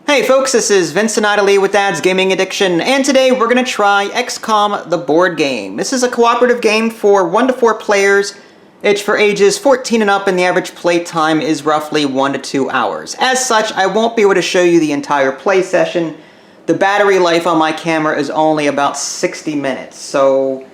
Hey folks, this is Vincent Idley with Dad's Gaming Addiction, and today we're going to try XCOM the board game. This is a cooperative game for 1 to 4 players. It's for ages 14 and up, and the average play time is roughly 1 to 2 hours. As such, I won't be able to show you the entire play session. The battery life on my camera is only about 60 minutes, so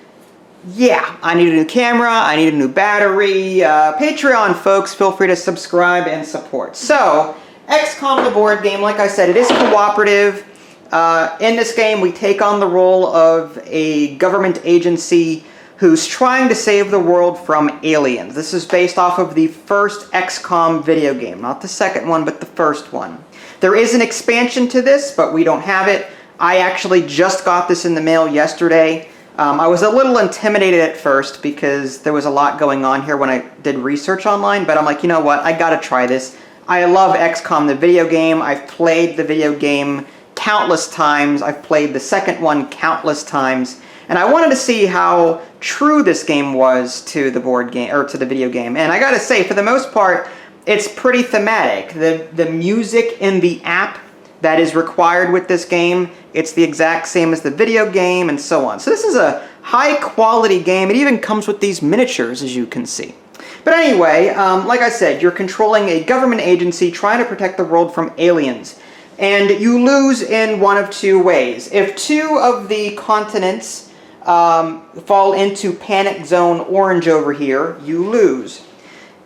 yeah, I need a new camera, I need a new battery. Patreon folks, feel free to subscribe and support. So, XCOM the board game, like I said, it is cooperative. In this game, we take on the role of a government agency who's trying to save the world from aliens. This is based off of the first XCOM video game. Not the second one, but the first one. There is an expansion to this, but we don't have it. I actually just got this in the mail yesterday. I was a little intimidated at first because there was a lot going on here when I did research online, but I'm like, you know what, I gotta try this. I love XCOM the video game. I've played the video game countless times. I've played the second one countless times. And I wanted to see how true this game was to the board game, or to the video game. And I gotta say, for the most part, it's pretty thematic. The music in the app that is required with this game, it's the exact same as the video game, and so on. So this is a high quality game. It even comes with these miniatures, as you can see. But anyway, like I said, you're controlling a government agency trying to protect the world from aliens. And you lose in one of two ways. If 2 of the continents fall into panic zone orange over here, you lose.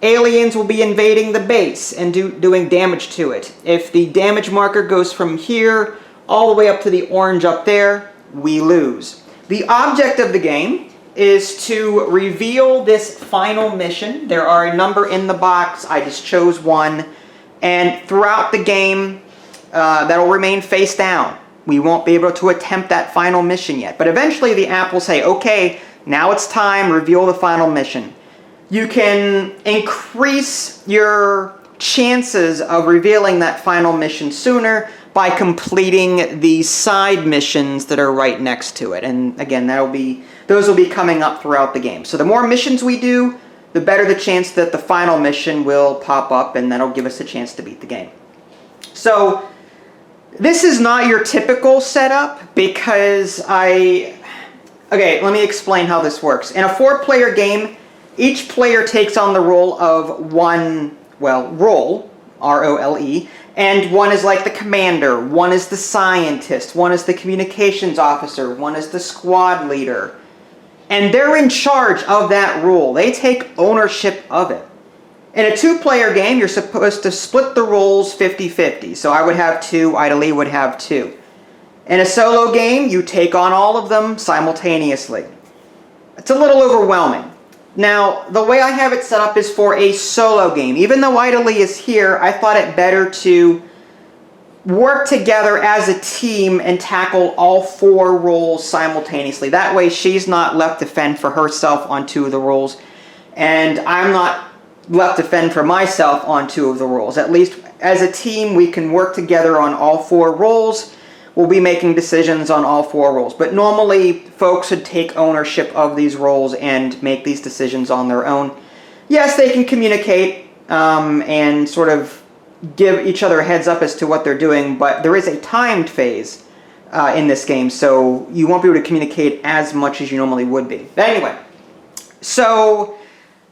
Aliens will be invading the base and doing damage to it. If the damage marker goes from here all the way up to the orange up there, we lose. The object of the game is to reveal this final mission. There are a number in the box. I just chose one. And throughout the game, that'll remain face down. We won't be able to attempt that final mission yet. But eventually the app will say, okay, now it's time, reveal the final mission. You can increase your chances of revealing that final mission sooner by completing the side missions that are right next to it. And again, those will be coming up throughout the game. So the more missions we do, the better the chance that the final mission will pop up, and that'll give us a chance to beat the game. So this is not your typical setup because okay, let me explain how this works. In a 4-player game, each player takes on the role of one, role, R-O-L-E, and one is like the commander, one is the scientist, one is the communications officer, one is the squad leader. And they're in charge of that role. They take ownership of it. In a 2-player game, you're supposed to split the roles 50-50. So I would have 2, Idly would have 2. In a solo game, you take on all of them simultaneously. It's a little overwhelming. Now, the way I have it set up is for a solo game. Even though Idly is here, I thought it better to work together as a team and tackle all 4 roles simultaneously. That way she's not left to fend for herself on 2 of the roles, and I'm not left to fend for myself on 2 of the roles. At least as a team we can work together on all 4 roles. We'll be making decisions on all 4 roles. But normally folks would take ownership of these roles and make these decisions on their own. Yes, they can communicate and sort of give each other a heads up as to what they're doing, but there is a timed phase in this game, so you won't be able to communicate as much as you normally would be. But anyway, so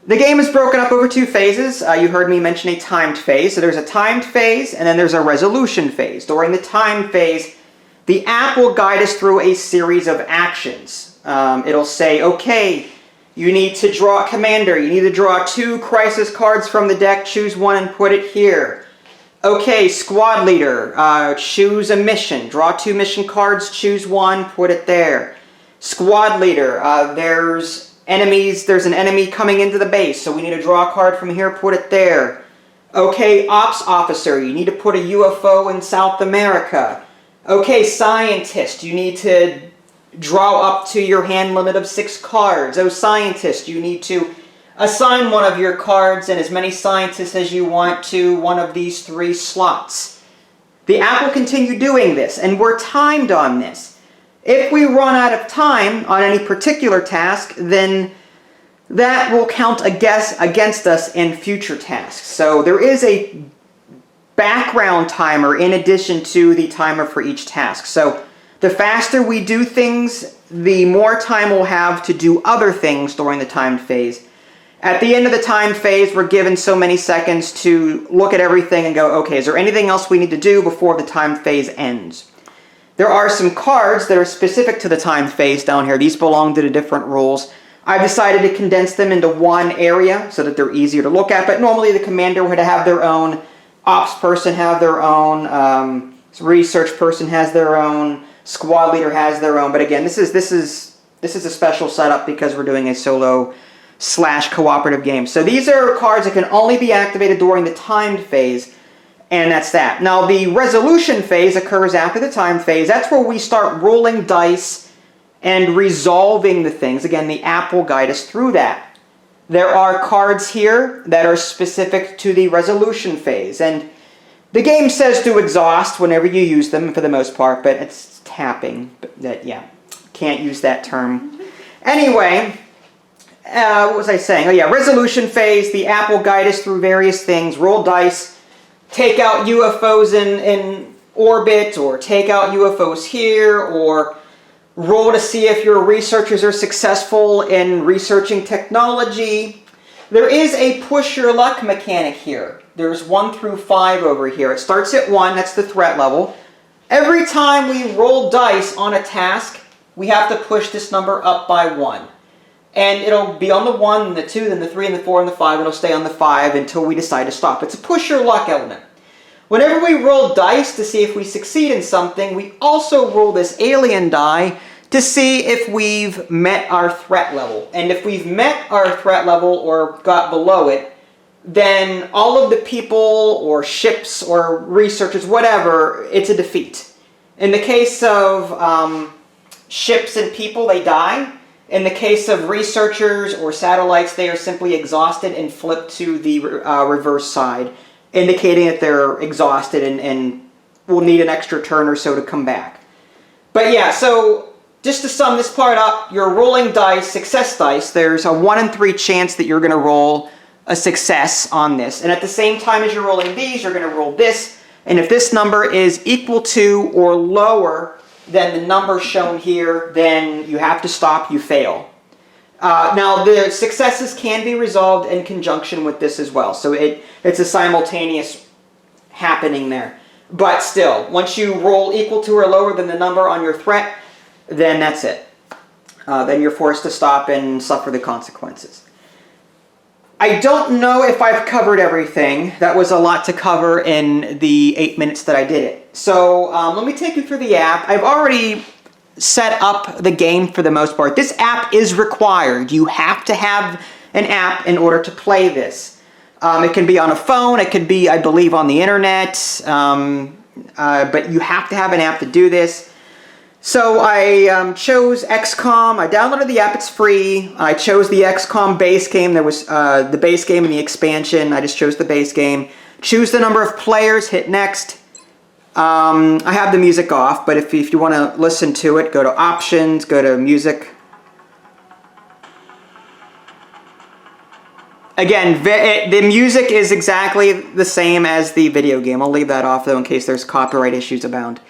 the game is broken up over 2 phases. You heard me mention a timed phase. So there's a timed phase, and then there's a resolution phase. During the timed phase, the app will guide us through a series of actions. It'll say, okay, you need to draw a commander. You need to draw 2 crisis cards from the deck, choose one and put it here. Okay, squad leader, choose a mission. Draw 2 mission cards, choose one, put it there. Squad leader, there's enemies, there's an enemy coming into the base, so we need to draw a card from here, put it there. Okay, ops officer, you need to put a UFO in South America. Okay, scientist, you need to draw up to your hand limit of 6 cards. Oh, scientist, you need to assign one of your cards and as many scientists as you want to one of these 3 slots. The app will continue doing this, and we're timed on this. If we run out of time on any particular task, then that will count against us in future tasks. So there is a background timer in addition to the timer for each task. So the faster we do things, the more time we'll have to do other things during the timed phase. At the end of the timed phase, we're given so many seconds to look at everything and go, okay, is there anything else we need to do before the timed phase ends? There are some cards that are specific to the timed phase down here. These belong to the different rules. I've decided to condense them into one area so that they're easier to look at, but normally the commander would have their own, ops person have their own, research person has their own, squad leader has their own. But again, this is a special setup because we're doing a solo / cooperative game. So these are cards that can only be activated during the timed phase, and that's that. Now the resolution phase occurs after the timed phase. That's where we start rolling dice and resolving the things. Again, the app will guide us through that. There are cards here that are specific to the resolution phase, and the game says to exhaust whenever you use them for the most part, but it's tapping. But that, yeah, can't use that term. Anyway, what was I saying? Oh yeah, resolution phase. The app will guide us through various things. Roll dice, take out UFOs in orbit, or take out UFOs here, or roll to see if your researchers are successful in researching technology. There is a push your luck mechanic here. There's 1 through 5 over here. It starts at 1, that's the threat level. Every time we roll dice on a task, we have to push this number up by 1. And it'll be on the 1, the 2, then the 3, and the 4, and the 5, and it'll stay on the 5 until we decide to stop. It's a push your luck element. Whenever we roll dice to see if we succeed in something, we also roll this alien die to see if we've met our threat level. And if we've met our threat level or got below it, then all of the people or ships or researchers, whatever, it's a defeat. In the case of ships and people, they die. In the case of researchers or satellites, they are simply exhausted and flip to the reverse side, indicating that they're exhausted and will need an extra turn or so to come back. But yeah, so just to sum this part up, you're rolling dice, success dice. There's a 1 in 3 chance that you're going to roll a success on this. And at the same time as you're rolling these, you're going to roll this. And if this number is equal to or lower than the number shown here, then you have to stop, you fail. Now, the successes can be resolved in conjunction with this as well. So it's a simultaneous happening there. But still, once you roll equal to or lower than the number on your threat, then that's it. Then you're forced to stop and suffer the consequences. I don't know if I've covered everything. That was a lot to cover in the 8 minutes that I did it. So let me take you through the app. I've already set up the game for the most part. This app is required. You have to have an app in order to play this. It can be on a phone. It could be, I believe, on the internet. But you have to have an app to do this. So I chose XCOM. I downloaded the app. It's free. I chose the XCOM base game. There was the base game and the expansion. I just chose the base game. Choose the number of players. Hit next. I have the music off, but if you want to listen to it, go to Options, go to Music. Again, the music is exactly the same as the video game. I'll leave that off, though, in case there's copyright issues abound.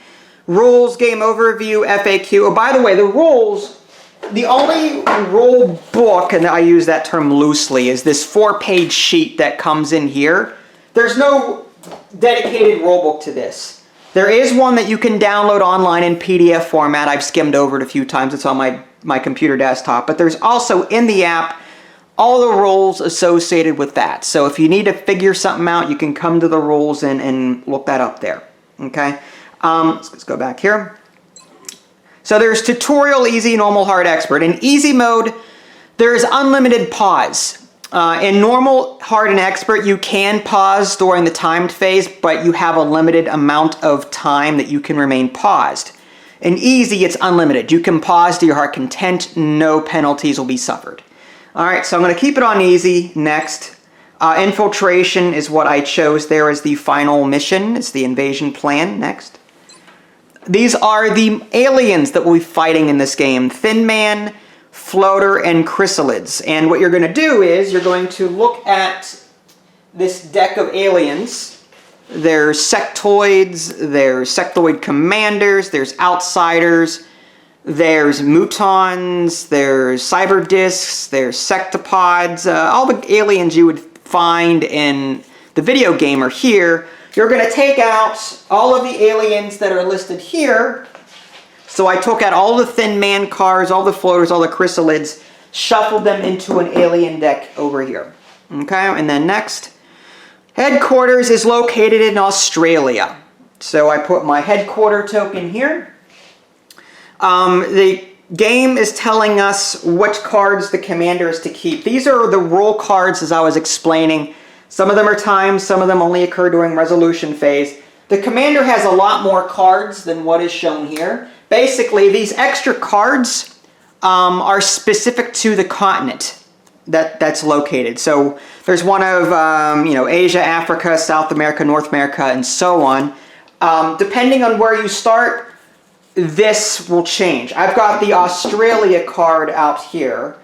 Rules, game overview, FAQ. Oh, by the way, the rules, the only rule book, and I use that term loosely, is this 4-page sheet that comes in here. There's no dedicated rule book to this. There is one that you can download online in PDF format. I've skimmed over it a few times. It's on my computer desktop. But there's also in the app all the rules associated with that. So if you need to figure something out, you can come to the rules and look that up there. Okay? Let's go back here. So there's tutorial, easy, normal, hard, expert. In easy mode, there is unlimited pause. In normal, hard, and expert, you can pause during the timed phase, but you have a limited amount of time that you can remain paused. In easy, it's unlimited. You can pause to your heart content. No penalties will be suffered. All right, so I'm going to keep it on easy. Next. Infiltration is what I chose there as the final mission. It's the invasion plan. Next. These are the aliens that we'll be fighting in this game. Thin Man, Floater, and Chrysalids. And what you're going to do is you're going to look at this deck of aliens there's sectoids, there's sectoid commanders, there's outsiders, there's mutons, there's cyber discs, there's sectopods, all the aliens you would find in the video game are here. You're going to take out all of the aliens that are listed here. So I took out all the thin man cars, all the floaters, all the chrysalids, shuffled them into an alien deck over here. Okay, and then next, headquarters is located in Australia. So I put my headquarter token here. The game is telling us which cards the commander is to keep. These are the rule cards as I was explaining. Some of them are timed, some of them only occur during resolution phase. The commander has a lot more cards than what is shown here. Basically, these extra cards are specific to the continent that's located. So there's one of Asia, Africa, South America, North America, and so on. Depending on where you start, this will change. I've got the Australia card out here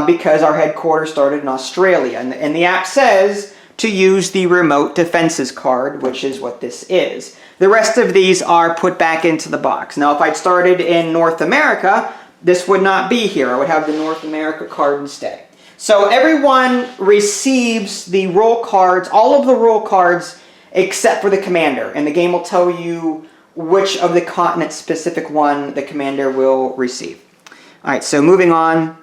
because our headquarters started in Australia. And the app says to use the remote defenses card, which is what this is. The rest of these are put back into the box. Now, if I'd started in North America, this would not be here. I would have the North America card instead. So everyone receives the role cards, all of the role cards, except for the commander. And the game will tell you which of the continent-specific one the commander will receive. All right, so moving on.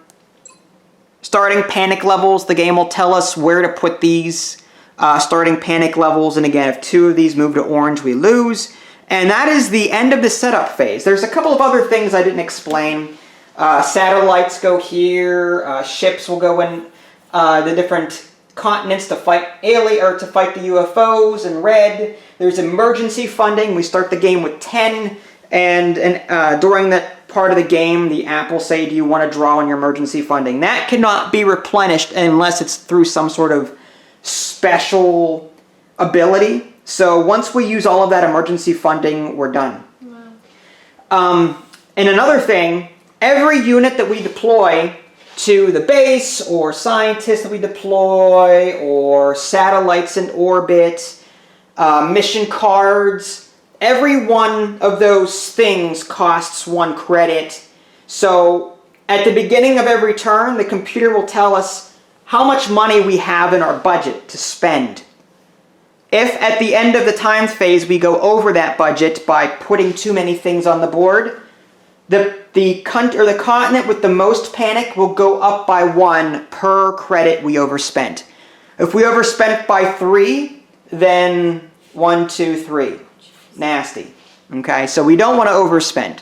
Starting panic levels, the game will tell us where to put these starting panic levels. And again, if two of these move to orange, we lose. And that is the end of the setup phase. There's a couple of other things I didn't explain. Satellites go here. Ships will go in the different continents to fight the UFOs in red. There's emergency funding. We start the game with 10, and during that part of the game, the app will say, do you want to draw on your emergency funding? That cannot be replenished unless it's through some sort of special ability. So once we use all of that emergency funding, we're done. Wow. And another thing, every unit that we deploy to the base, or scientists that we deploy, or satellites in orbit, mission cards, every one of those things costs 1 credit. So at the beginning of every turn, the computer will tell us how much money we have in our budget to spend. If at the end of the time phase we go over that budget by putting too many things on the board, the continent with the most panic will go up by 1 per credit we overspent. If we overspent by 3, then 1, 2, 3. Nasty. Okay, so we don't want to overspend.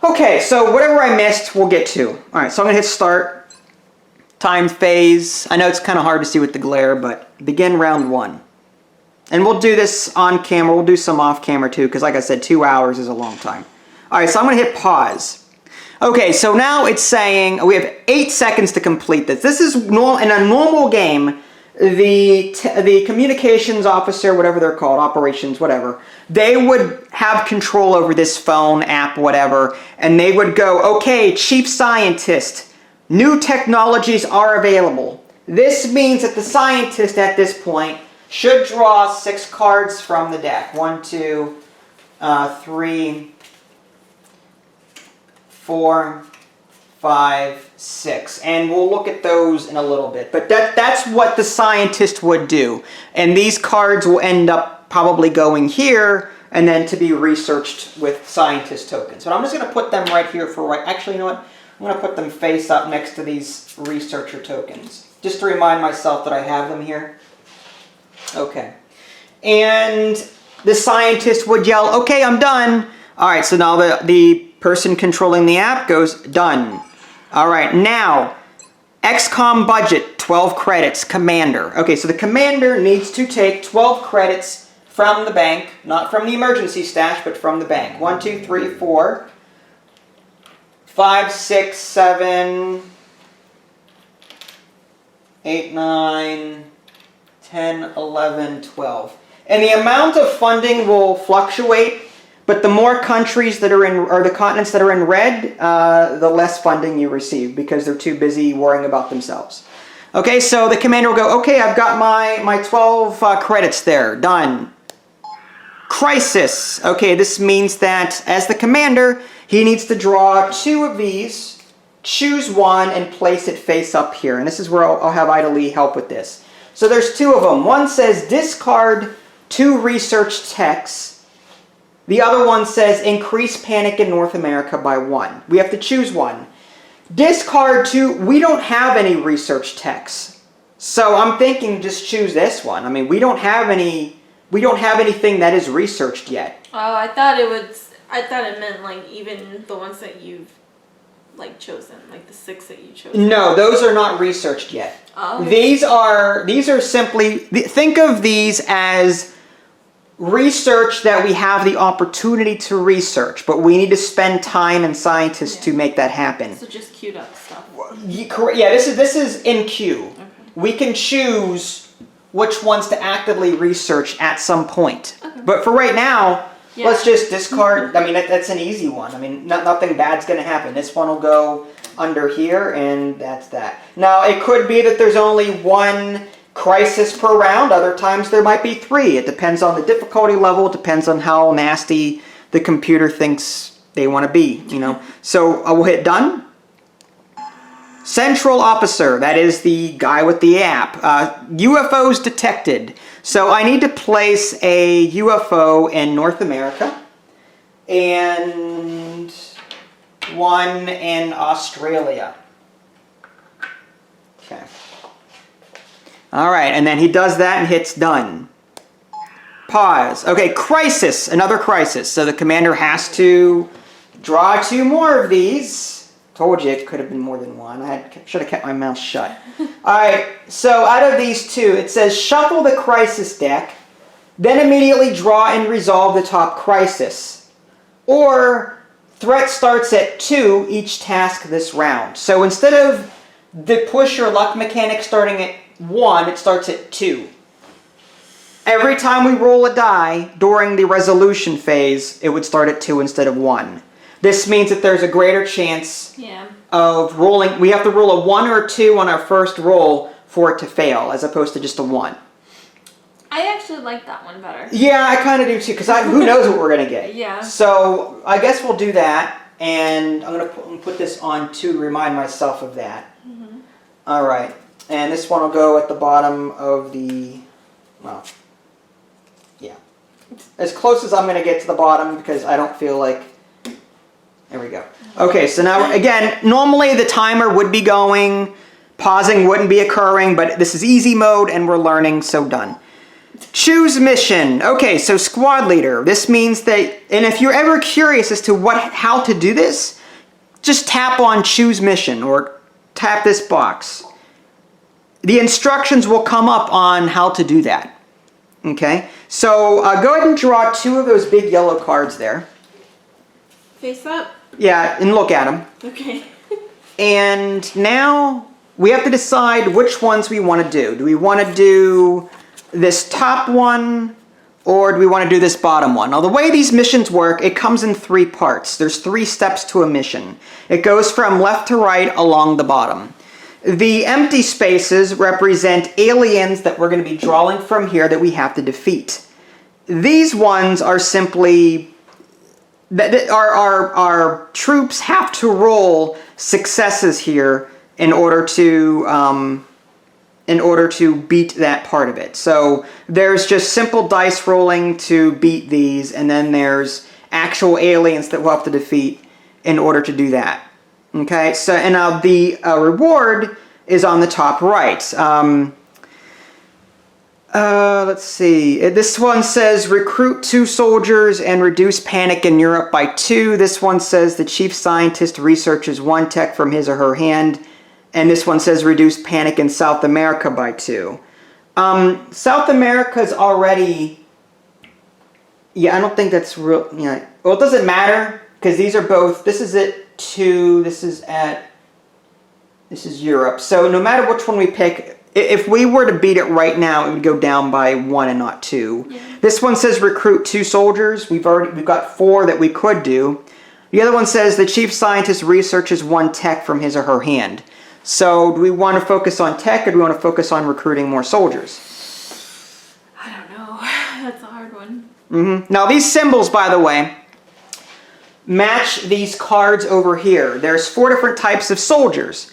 Okay, so whatever I missed, we'll get to. All right, so I'm going to hit start. Time phase. I know it's kind of hard to see with the glare, but begin round 1. And we'll do this on camera. We'll do some off camera too, because like I said, 2 hours is a long time. All right, so I'm going to hit pause. Okay, so now it's saying we have 8 seconds to complete this. This is normal in a normal game. The communications officer, whatever they're called, operations, whatever, they would have control over this phone app, whatever, and they would go, okay, chief scientist, new technologies are available. This means that the scientist at this point should draw 6 cards from the deck. 1, 2, 3, 4, 5, 6. And we'll look at those in a little bit. But that's what the scientist would do. And these cards will end up probably going here and then to be researched with scientist tokens. But I'm just going to put them right here for right. Actually, you know what? I'm going to put them face up next to these researcher tokens. Just to remind myself that I have them here. Okay. And the scientist would yell, okay, I'm done. All right, so now the person controlling the app goes, done. All right, now, XCOM budget, 12 credits, commander. Okay, so the commander needs to take 12 credits from the bank, not from the emergency stash, but from the bank. 1, 2, 3, 4, 5, 6, 7, 8, 9, 10, 11, 12. And the amount of funding will fluctuate, but the more countries that are in, or the continents that are in red, the less funding you receive because they're too busy worrying about themselves. Okay, so the commander will go, okay, I've got my 12 credits there, done. Crisis. Okay, this means that as the commander, he needs to draw 2 of these, choose one, and place it face up here. And this is where I'll have Ida Lee help with this. So there's 2 of them. One says discard 2 research techs. The other one says increase panic in North America by 1. We have to choose one. Discard 2, we don't have any research techs. So I'm thinking just choose this one. I mean, we don't have anything that is researched yet. Oh, I thought it meant like even the ones that you've like chosen, like the 6 that you chose. No, those are not researched yet. Oh. These are simply, think of these as research that we have the opportunity to research, but we need to spend time and scientists to make that happen. So just queued up stuff. Yeah, this is in queue. Okay. We can choose which ones to actively research at some point. Okay. But for right now, let's just discard. I mean, that's an easy one. I mean, nothing bad's going to happen. This one will go under here, and that's that. Now, it could be that there's only 1 crisis per round. Other times there might be 3. It depends on the difficulty level. It depends on how nasty the computer thinks they want to be, you know. So I will hit done. Central officer, that is the guy with the app. UFOs detected. So I need to place a UFO in North America and 1 in Australia. Okay. All right, and then he does that and hits done. Pause. Okay, crisis, another crisis. So the commander has to draw 2 more of these. Told you it could have been more than 1. I should have kept my mouth shut. All right, so out of these 2, it says shuffle the crisis deck, then immediately draw and resolve the top crisis. Or threat starts at 2 each task this round. So instead of the push your luck mechanic starting at 1, it starts at 2. Every time we roll a die during the resolution phase, it would start at 2 instead of 1. This means that there's a greater chance of rolling. We have to roll a 1 or 2 on our first roll for it to fail, as opposed to just a 1. I actually like that one better. Yeah, I kind of do too, because who knows what we're going to get. Yeah. So I guess we'll do that, and I'm going to put this on to remind myself of that. Mm-hmm. All right. And this one will go at the bottom of the, well, yeah. As close as I'm going to get to the bottom, because I don't feel like, there we go. Okay, so now, again, normally the timer would be going, pausing wouldn't be occurring, but this is easy mode, and we're learning, so done. Choose mission. Okay, so squad leader. This means that, and if you're ever curious as to how to do this, just tap on choose mission, or tap this box. The instructions will come up on how to do that. Okay, so go ahead and draw 2 of those big yellow cards there. Face up? Yeah, and look at them. Okay. And now we have to decide which ones we want to do. Do we want to do this top one, or do we want to do this bottom one? Now, the way these missions work, it comes in 3 parts. There's 3 steps to a mission. It goes from left to right along the bottom. The empty spaces represent aliens that we're going to be drawing from here that we have to defeat. These ones are simply that our troops have to roll successes here in order to beat that part of it. So there's just simple dice rolling to beat these, and then there's actual aliens that we'll have to defeat in order to do that. Okay, so and now the reward is on the top right. Let's see. This one says recruit 2 soldiers and reduce panic in Europe by 2. This one says the chief scientist researches 1 tech from his or her hand. And this one says reduce panic in South America by 2. South America's already... Yeah, I don't think that's real... Yeah. Well, it doesn't matter, because these are both... This is at 2, this is Europe. So no matter which one we pick, if we were to beat it right now, it would go down by 1 and not 2. Yeah. This one says recruit 2 soldiers. We've got 4 that we could do. The other one says the chief scientist researches 1 tech from his or her hand. So do we want to focus on tech or do we want to focus on recruiting more soldiers? I don't know. That's a hard one. Now these symbols, by the way, match these cards over here. There's 4 different types of soldiers.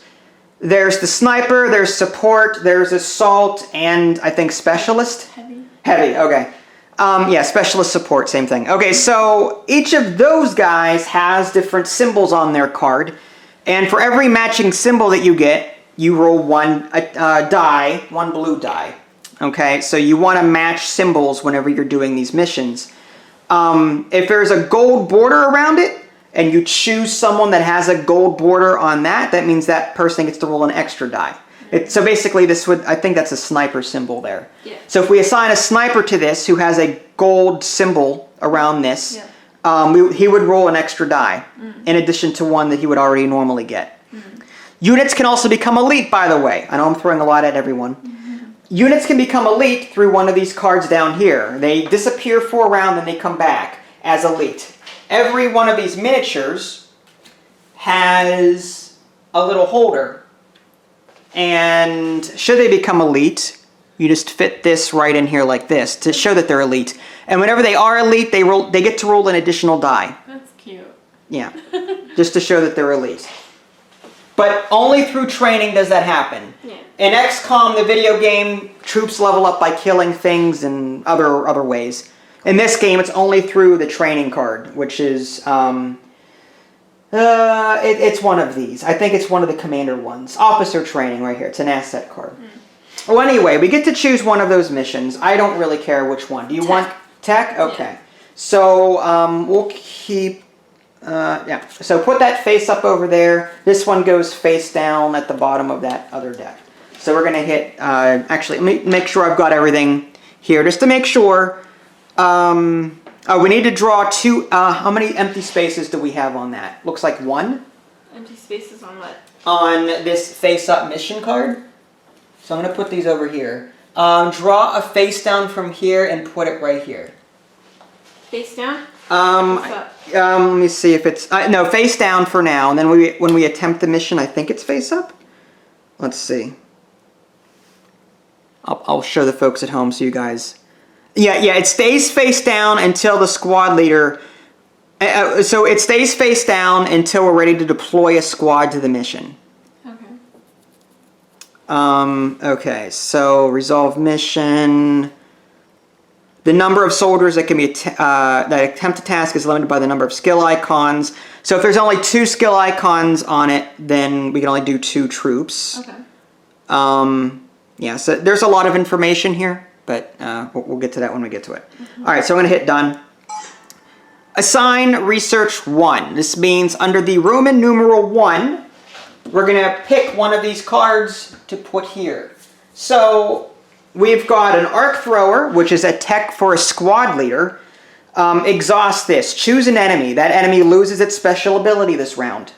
There's the sniper, there's support, there's assault, and I think specialist? Heavy. Heavy, okay. Yeah, specialist support, same thing. Okay, so each of those guys has different symbols on their card. And for every matching symbol that you get, you roll one die, one blue die. Okay, so you want to match symbols whenever you're doing these missions. If there's a gold border around it, and you choose someone that has a gold border on that, that means that person gets to roll an extra die. So basically this would, I think that's a sniper symbol there. Yeah. So if we assign a sniper to this who has a gold symbol around this, he would roll an extra die in addition to one that he would already normally get. Units can also become elite, by the way. I know I'm throwing a lot at everyone. Units can become elite through one of these cards down here. They disappear for a round and they come back as elite. Every one of these miniatures has a little holder. And should they become elite, you just fit this right in here like this to show that they're elite. And whenever they are elite, they get to roll an additional die. That's cute. Yeah, just to show that they're elite. But only through training does that happen. Yeah. In XCOM, the video game, troops level up by killing things and other ways. In this game, it's only through the training card, which is, it's one of these. I think it's one of the commander ones. Officer training right here. It's an asset card. Well, anyway, we get to choose one of those missions. I don't really care which one. Do you want tech? Okay. Yeah. So we'll keep, yeah. So put that face up over there. This one goes face down at the bottom of that other deck. So we're going to hit, actually, let me make sure I've got everything here, just to make sure. We need to draw 2, how many empty spaces do we have on that? Looks like 1. Empty spaces on what? On this face-up mission card. So I'm going to put these over here. Draw a face down from here and put it right here. Face down? Let me see if it's, no, face down for now. And then when we attempt the mission, I think it's face up. Let's see. I'll show the folks at home so you guys... Yeah, it stays face down until the squad leader... so it stays face down until we're ready to deploy a squad to the mission. Okay. Okay, so resolve mission... The number of soldiers that can be that attempt a task is limited by the number of skill icons. So if there's only 2 skill icons on it, then we can only do 2 troops. Okay. Yeah, so there's a lot of information here, but we'll get to that when we get to it. All right, so I'm going to hit done. Assign research 1. This means under the Roman numeral 1, we're going to pick one of these cards to put here. So we've got an arc thrower, which is a tech for a squad leader. Exhaust this. Choose an enemy. That enemy loses its special ability this round.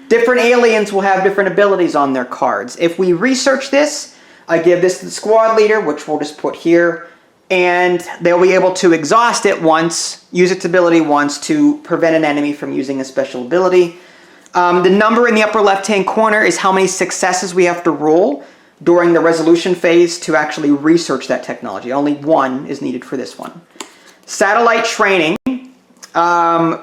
Different aliens will have different abilities on their cards. If we research this, I give this to the squad leader, which we'll just put here, and they'll be able to exhaust it once, use its ability once to prevent an enemy from using a special ability. The number in the upper left-hand corner is how many successes we have to roll during the resolution phase to actually research that technology. Only 1 is needed for this one. Satellite training.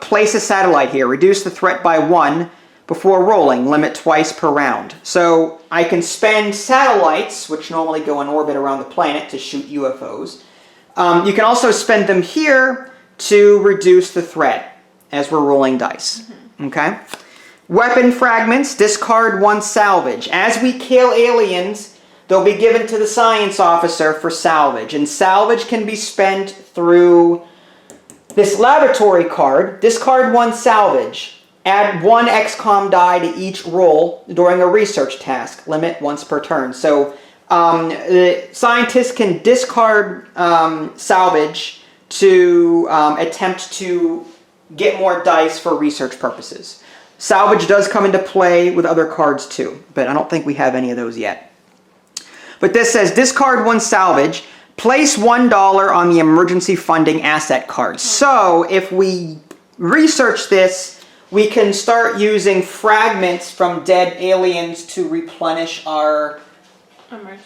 Place a satellite here. Reduce the threat by 1 before rolling. Limit twice per round. So I can spend satellites, which normally go in orbit around the planet, to shoot UFOs. You can also spend them here to reduce the threat as we're rolling dice. Okay? Weapon fragments. Discard 1 salvage. As we kill aliens, they'll be given to the science officer for salvage. And salvage can be spent through this laboratory card. Discard 1 salvage. Add 1 XCOM die to each roll during a research task. Limit once per turn. So the scientists can discard salvage to attempt to get more dice for research purposes. Salvage does come into play with other cards too, but I don't think we have any of those yet. But this says discard 1 salvage, place $1 on the emergency funding asset card. So if we research this, we can start using fragments from dead aliens to replenish our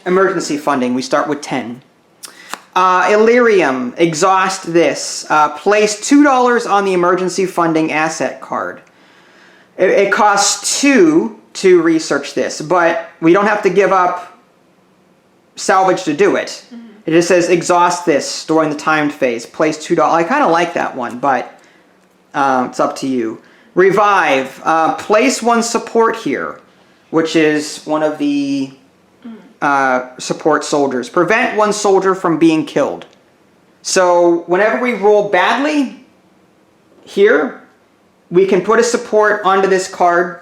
emergency funding. We start with 10. Illyrium, exhaust this. Place $2 on the emergency funding asset card. It costs 2 to research this, but we don't have to give up salvage to do it. It just says exhaust this during the timed phase. Place $2. I kind of like that one, but it's up to you. Revive. Place 1 support here, which is one of the support soldiers. Prevent 1 soldier from being killed. So whenever we roll badly here, we can put a support onto this card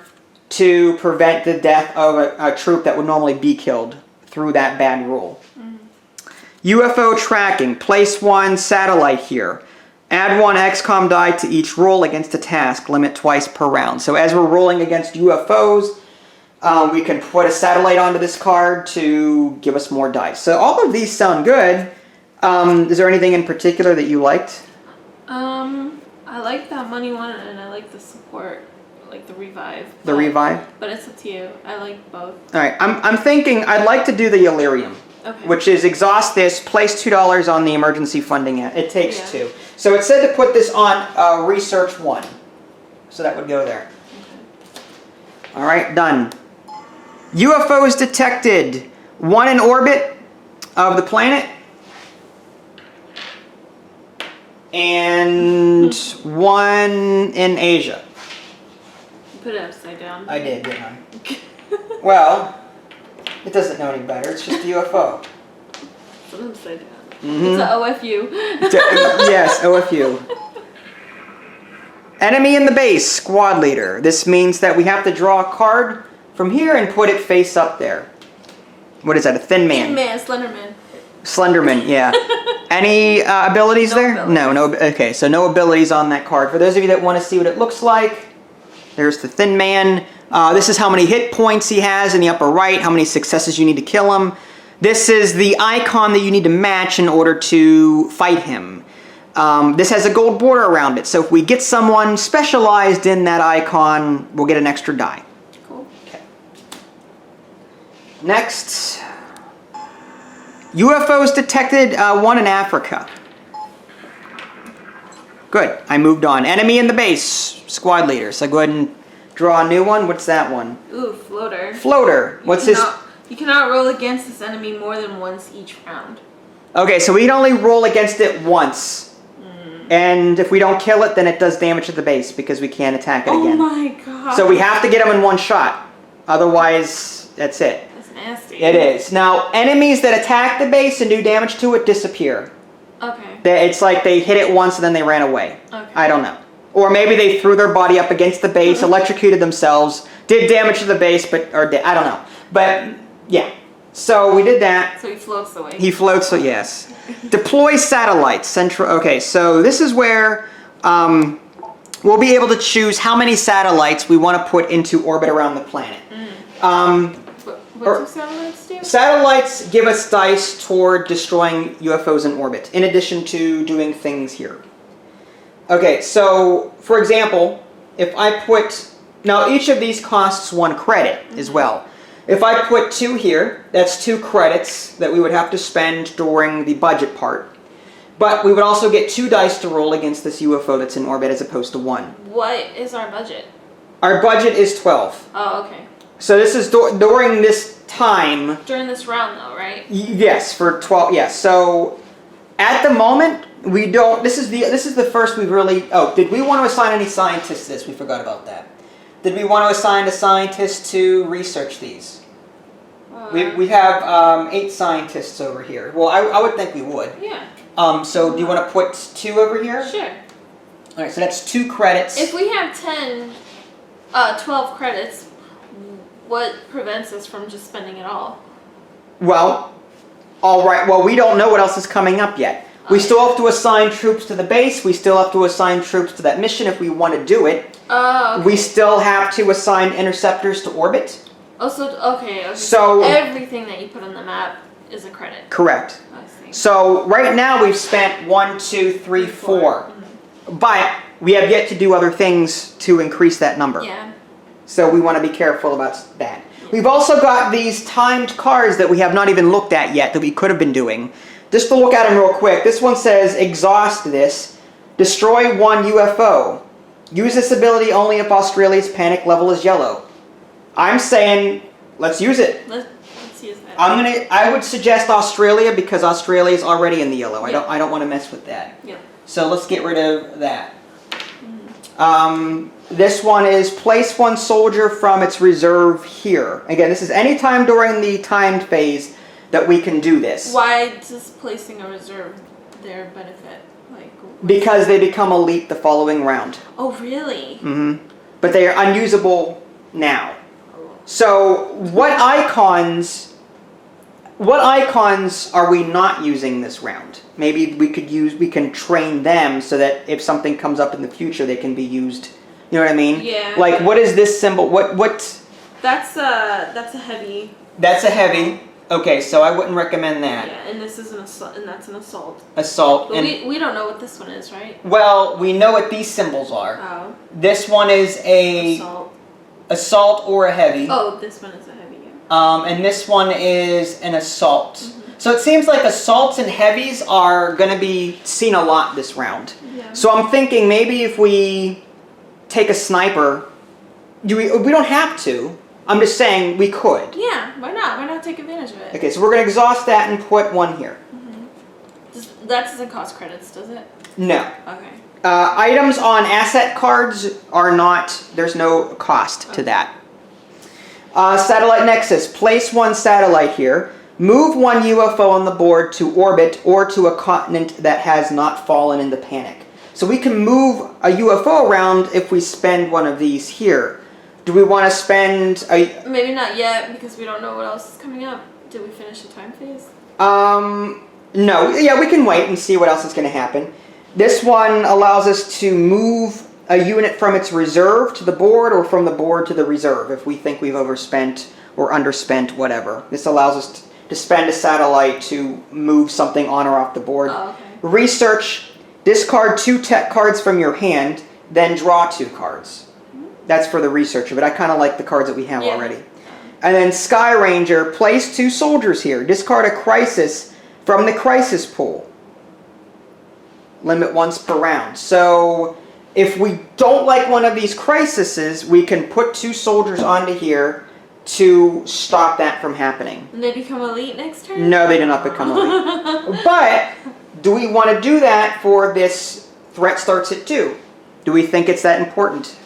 to prevent the death of a troop that would normally be killed through that bad roll. UFO tracking. Place 1 satellite here. Add 1 XCOM die to each roll against a task. Limit twice per round. So as we're rolling against UFOs, we can put a satellite onto this card to give us more dice. So all of these sound good. Is there anything in particular that you liked? I like that money one, and I like the support, like the revive. The revive? But it's up to you. I like both. All right. I'm thinking I'd like to do the Illyrium, which is exhaust this, place $2 on the emergency funding. It takes 2. So it said to put this on research 1. So that would go there. Okay. All right, done. UFOs detected. 1 in orbit of the planet. And 1 in Asia. You put it upside down. I did, didn't I? Well, it doesn't know any better. It's just a UFO. It's an upside down. It's an OFU. Yes, OFU. Enemy in the base, squad leader. This means that we have to draw a card from here and put it face up there. What is that, a thin man? Thin man, Slenderman. Slenderman, yeah. Any abilities there? Abilities. No, okay, so no abilities on that card. For those of you that want to see what it looks like, there's the thin man. This is how many hit points he has in the upper right, how many successes you need to kill him. This is the icon that you need to match in order to fight him. This has a gold border around it, so if we get someone specialized in that icon, we'll get an extra die. Cool. Okay. Next, UFOs detected, 1 in Africa. Good, I moved on. Enemy in the base, squad leader. So go ahead and draw a new one. What's that one? Ooh, floater. Floater. What's his... You cannot roll against this enemy more than once each round. Okay, so we can only roll against it once. And if we don't kill it, then it does damage to the base because we can't attack it again. Oh my god. So we have to get them in 1 shot. Otherwise, that's it. That's nasty. It is. Now, enemies that attack the base and do damage to it disappear. Okay. It's like they hit it once and then they ran away. Okay. I don't know. Or maybe they threw their body up against the base, electrocuted themselves, did damage to the base, I don't know. But, yeah. So we did that. So he floats away. He floats, so yes. Deploy satellites. Central. Okay, so this is where we'll be able to choose how many satellites we want to put into orbit around the planet. What do satellites do? Satellites give us dice toward destroying UFOs in orbit, in addition to doing things here. Okay, so for example, if I put... Now each of these costs 1 credit as well. If I put 2 here, that's 2 credits that we would have to spend during the budget part. But we would also get 2 dice to roll against this UFO that's in orbit as opposed to 1. What is our budget? Our budget is 12. Oh, okay. So this is during this time. During this round though, right? Yes, for 12, yes. So at the moment, we don't, this is the first we've really, did we want to assign any scientists to this? We forgot about that. Did we want to assign a scientist to research these? We have 8 scientists over here. Well, I would think we would. Yeah. So do you want to put 2 over here? Sure. All right, so that's 2 credits. If we have 12 credits, what prevents us from just spending it all? Well, all right. Well, we don't know what else is coming up yet. We still have to assign troops to the base. We still have to assign troops to that mission if we want to do it. Oh, okay. We still have to assign interceptors to orbit. Oh, okay. So everything that you put on the map is a credit. Correct. I see. So right now we've spent 1, 2, 3, 4. But we have yet to do other things to increase that number. Yeah. So we want to be careful about that. We've also got these timed cards that we have not even looked at yet that we could have been doing. Just to look at them real quick. This one says, exhaust this. Destroy one UFO. Use this ability only if Australia's panic level is yellow. I'm saying, let's use it. Let's use that. I would suggest Australia because Australia is already in the yellow. Yeah. I don't want to mess with that. Yeah. So let's get rid of that. This one is place one soldier from its reserve here. Again, this is any time during the timed phase that we can do this. Why does placing a reserve there benefit? Because they become elite the following round. Oh, really? Mm-hmm. But they are unusable now. So what icons are we not using this round? Maybe we can train them so that if something comes up in the future, they can be used. You know what I mean? Yeah. Like, what is this symbol? What? That's a heavy. That's a heavy. Okay, so I wouldn't recommend that. Yeah, and this is an assault, and that's an assault. Assault. But we don't know what this one is, right? Well, we know what these symbols are. Oh. This one is a assault or a heavy. Oh, this one is a heavy. Yeah. And this one is an assault. Mm-hmm. So it seems like assaults and heavies are going to be seen a lot this round. Yeah. So I'm thinking maybe if we take a sniper, we don't have to. I'm just saying we could. Yeah, why not? Why not take advantage of it? Okay, so we're going to exhaust that and put one here. Mm-hmm. That doesn't cost credits, does it? No. Okay. Items on asset cards are not, there's no cost to that. Satellite Nexus, place one satellite here. Move one UFO on the board to orbit or to a continent that has not fallen into panic. So we can move a UFO around if we spend one of these here. Do we want to spend a... Maybe not yet because we don't know what else is coming up. Did we finish the time phase? No. Yeah, we can wait and see what else is going to happen. This one allows us to move a unit from its reserve to the board or from the board to the reserve if we think we've overspent or underspent, whatever. This allows us to spend a satellite to move something on or off the board. Oh, okay. Research, discard 2 tech cards from your hand, then draw 2 cards. That's for the researcher, but I kind of like the cards that we have already. And then Sky Ranger, place 2 soldiers here. Discard a crisis from the crisis pool. Limit once per round. So if we don't like one of these crises, we can put 2 soldiers onto here to stop that from happening. And they become elite next turn? No, they do not become elite. But do we want to do that for this threat starts at 2? Do we think it's that important?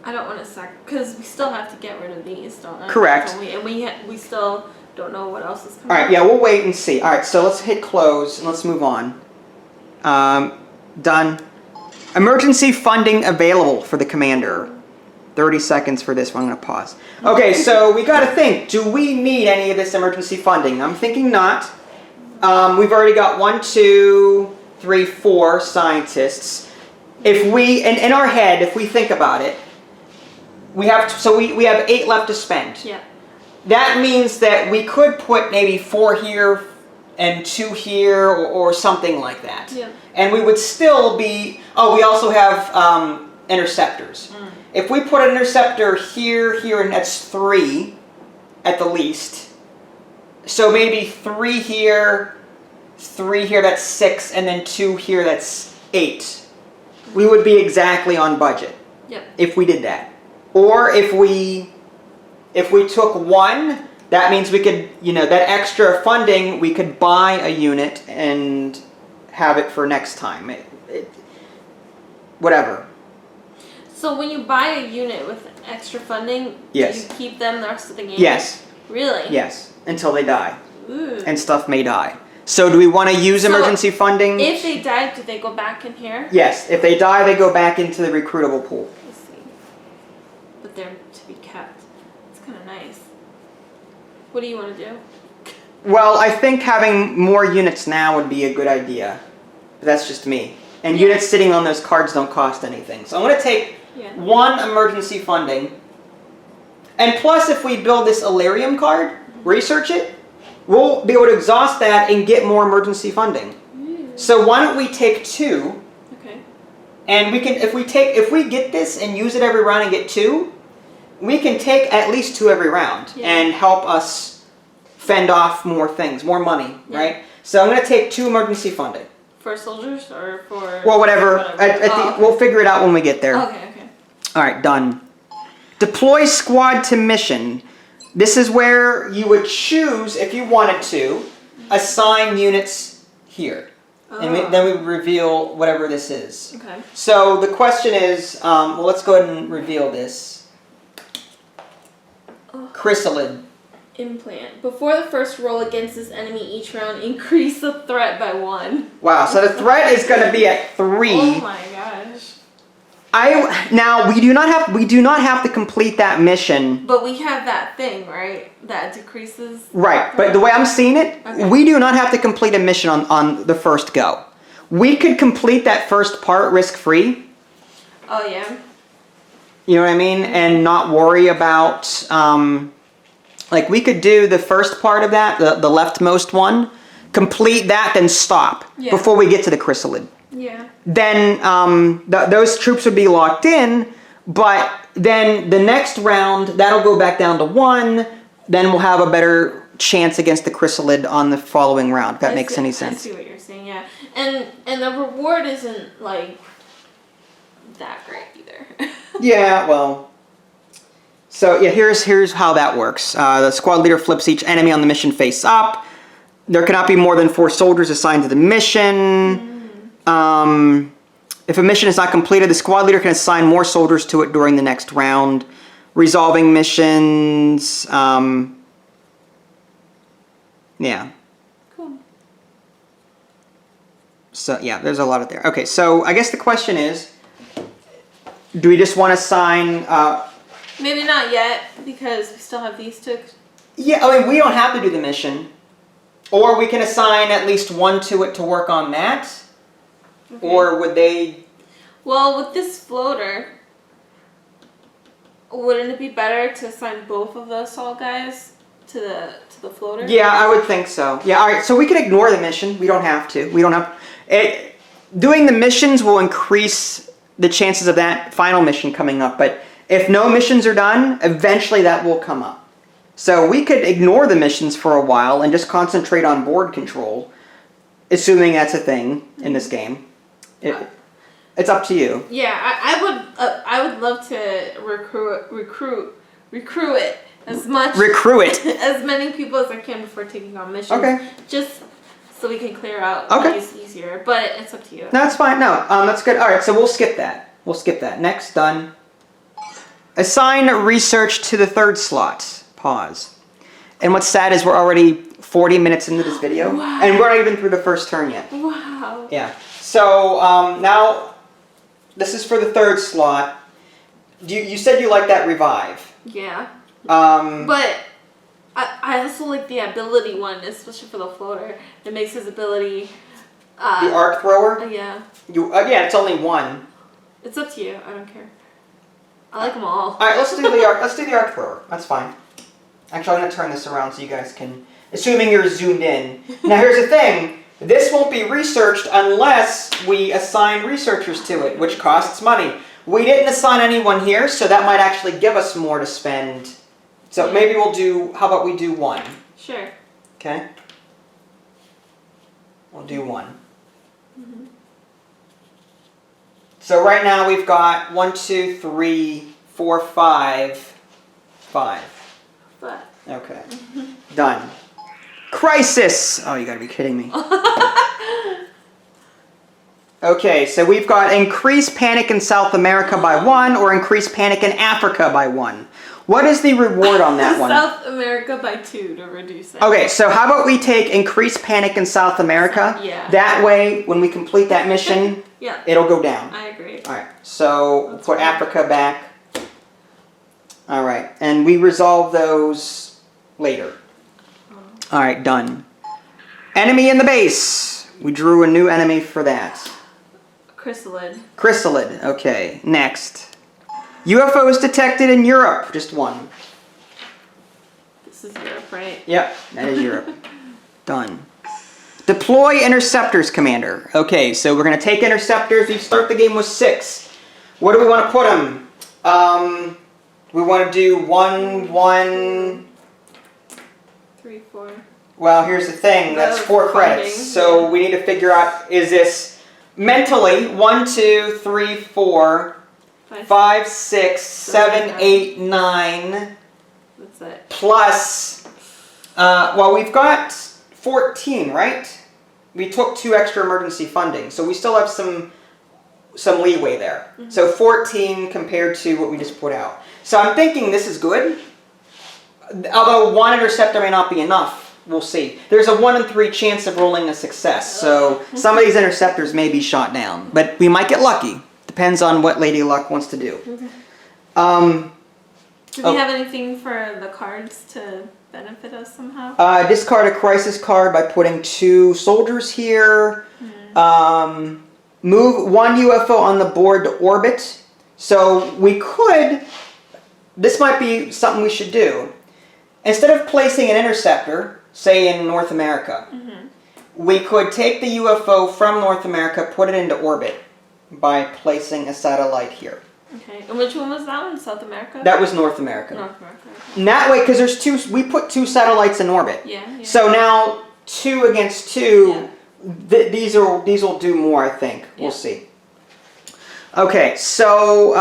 I don't want to sack because we still have to get rid of these, don't we? Correct. And we still don't know what else is coming. All right, yeah, we'll wait and see. All right, so let's hit close and let's move on. Done. Emergency funding available for the commander. 30 seconds for this one. I'm going to pause. Okay, so we got to think. Do we need any of this emergency funding? I'm thinking not. We've already got 1, 2, 3, 4 scientists. If we, in our head, if we think about it, we have 8 left to spend. Yeah. That means that we could put maybe 4 here and 2 here or something like that. Yeah. And we would still be... Oh, we also have interceptors. Mm. If we put an interceptor here, here, and that's 3 at the least. So maybe 3 here, that's 6, and then 2 here, that's 8. We would be exactly on budget. Yep. If we did that. Or if we took 1, that means we could, that extra funding, we could buy a unit and have it for next time. Whatever. So when you buy a unit with extra funding, yes. Do you keep them the rest of the game? Yes. Really? Yes, until they die. Ooh. And stuff may die. So do we want to use emergency funding? If they die, do they go back in here? Yes. If they die, they go back into the recruitable pool. Let's see. But they're to be kept. It's kind of nice. What do you want to do? Well, I think having more units now would be a good idea. But that's just me. And units sitting on those cards don't cost anything. So I'm going to take 1 emergency funding. And plus, if we build this Illyrium card, research it, we'll be able to exhaust that and get more emergency funding. So why don't we take 2, okay. And we can, if we get this and use it every round and get 2, we can take at least 2 every round and help us fend off more things, more money, right? So I'm going to take 2 emergency funding. For soldiers or for... Well, whatever. We'll figure it out when we get there. Okay. All right, done. Deploy squad to mission. This is where you would choose, if you wanted to, assign units here. And then we would reveal whatever this is. Okay. So the question is, well, let's go ahead and reveal this. Chrysalid. Implant. Before the first roll against this enemy each round, increase the threat by 1. Wow, so the threat is going to be at 3. Oh my gosh. Now we do not have to complete that mission. But we have that thing, right? That decreases. Right, but the way I'm seeing it, we do not have to complete a mission on the first go. We could complete that first part risk-free. Oh yeah. You know what I mean? And not worry about, like we could do the first part of that, the leftmost one, complete that, then stop before we get to the chrysalid. Yeah. Then those troops would be locked in, but then the next round, that'll go back down to 1, then we'll have a better chance against the chrysalid on the following round, if that makes any sense. I see what you're saying, yeah. And the reward isn't, like, that great either. Yeah, well... So, yeah, here's how that works. The squad leader flips each enemy on the mission face up. There cannot be more than 4 soldiers assigned to the mission. If a mission is not completed, the squad leader can assign more soldiers to it during the next round. Resolving missions. Yeah. Cool. So, yeah, there's a lot of there. Okay, so I guess the question is, do we just want to assign... Maybe not yet, because we still have these 2. Yeah, I mean, we don't have to do the mission. Or we can assign at least 1 to it to work on that. Okay. Or would they... Well, with this floater, wouldn't it be better to assign both of the assault guys to the floater? Yeah, I would think so. Yeah, all right, so we can ignore the mission. We don't have to. We don't have... doing the missions will increase the chances of that final mission coming up, but if no missions are done, eventually that will come up. So we could ignore the missions for a while and just concentrate on board control, assuming that's a thing in this game. It's up to you. Yeah, I would love to recruit it as much. Recruit it. As many people as I can before taking on missions. Okay. Just so we can clear out these easier, but it's up to you. No, that's fine. No, that's good. All right, so we'll skip that. Next, done. Assign research to the 3rd slot. Pause. And what's sad is we're already 40 minutes into this video, and we're not even through the first turn yet. Wow. Yeah. So now, this is for the 3rd slot. You said you like that revive. Yeah. But I also like the ability one, especially for the floater. It makes his ability. The arc thrower. Yeah. Yeah, it's only 1. It's up to you. I don't care. I like them all. All right, let's do the arc. Let's do the arc thrower. That's fine. Actually, I'm gonna turn this around so you guys can. Assuming you're zoomed in. Now, here's the thing. This won't be researched unless we assign researchers to it, which costs money. We didn't assign anyone here, so that might actually give us more to spend. So maybe we'll do. How about we do 1? Sure. Okay. We'll do 1. Mm-hmm. So right now we've got 1, 2, 3, 4, 5. 5. But. Okay. Done. Crisis! Oh, you gotta be kidding me. Okay, so we've got increase panic in South America by 1 or increase panic in Africa by 1. What is the reward on that one? South America by 2 to reduce it. Okay, so how about we take increase panic in South America? Yeah. That way, when we complete that mission, it'll go down. I agree. Alright, so we'll put Africa back. Alright, and we resolve those later. Alright, done. Enemy in the base. We drew a new enemy for that. Chrysalid. Chrysalid, okay. Next. UFOs detected in Europe. Just 1. This is Europe, right? Yep, that is Europe. Done. Deploy interceptors, Commander. Okay, so we're going to take interceptors. We start the game with 6. Where do we want to put them? We want to do 1, 1... 3, 4. Well, here's the thing. That's 4 credits. So we need to figure out, is this mentally 1, 2, 3, 4, 5, 6, 7, 8, 9. That's it. Plus, well, we've got 14, right? We took 2 extra emergency funding, so we still have some leeway there. Mm-hmm. So 14 compared to what we just put out. So I'm thinking this is good. Although 1 interceptor may not be enough. We'll see. There's a 1 in 3 chance of rolling a success, so some of these interceptors may be shot down. But we might get lucky. Depends on what Lady Luck wants to do. Okay. Do we have anything for the cards to benefit us somehow? Discard a crisis card by putting 2 soldiers here. Move 1 UFO on the board to orbit. So we could... This might be something we should do. Instead of placing an interceptor, say in North America, we could take the UFO from North America, put it into orbit by placing a satellite here. Okay, and which one was that one? South America? That was North America. North America. Okay. And that way, because there's 2, we put 2 satellites in orbit. Yeah. So now 2 against 2, these will do more, I think. We'll see. Okay, so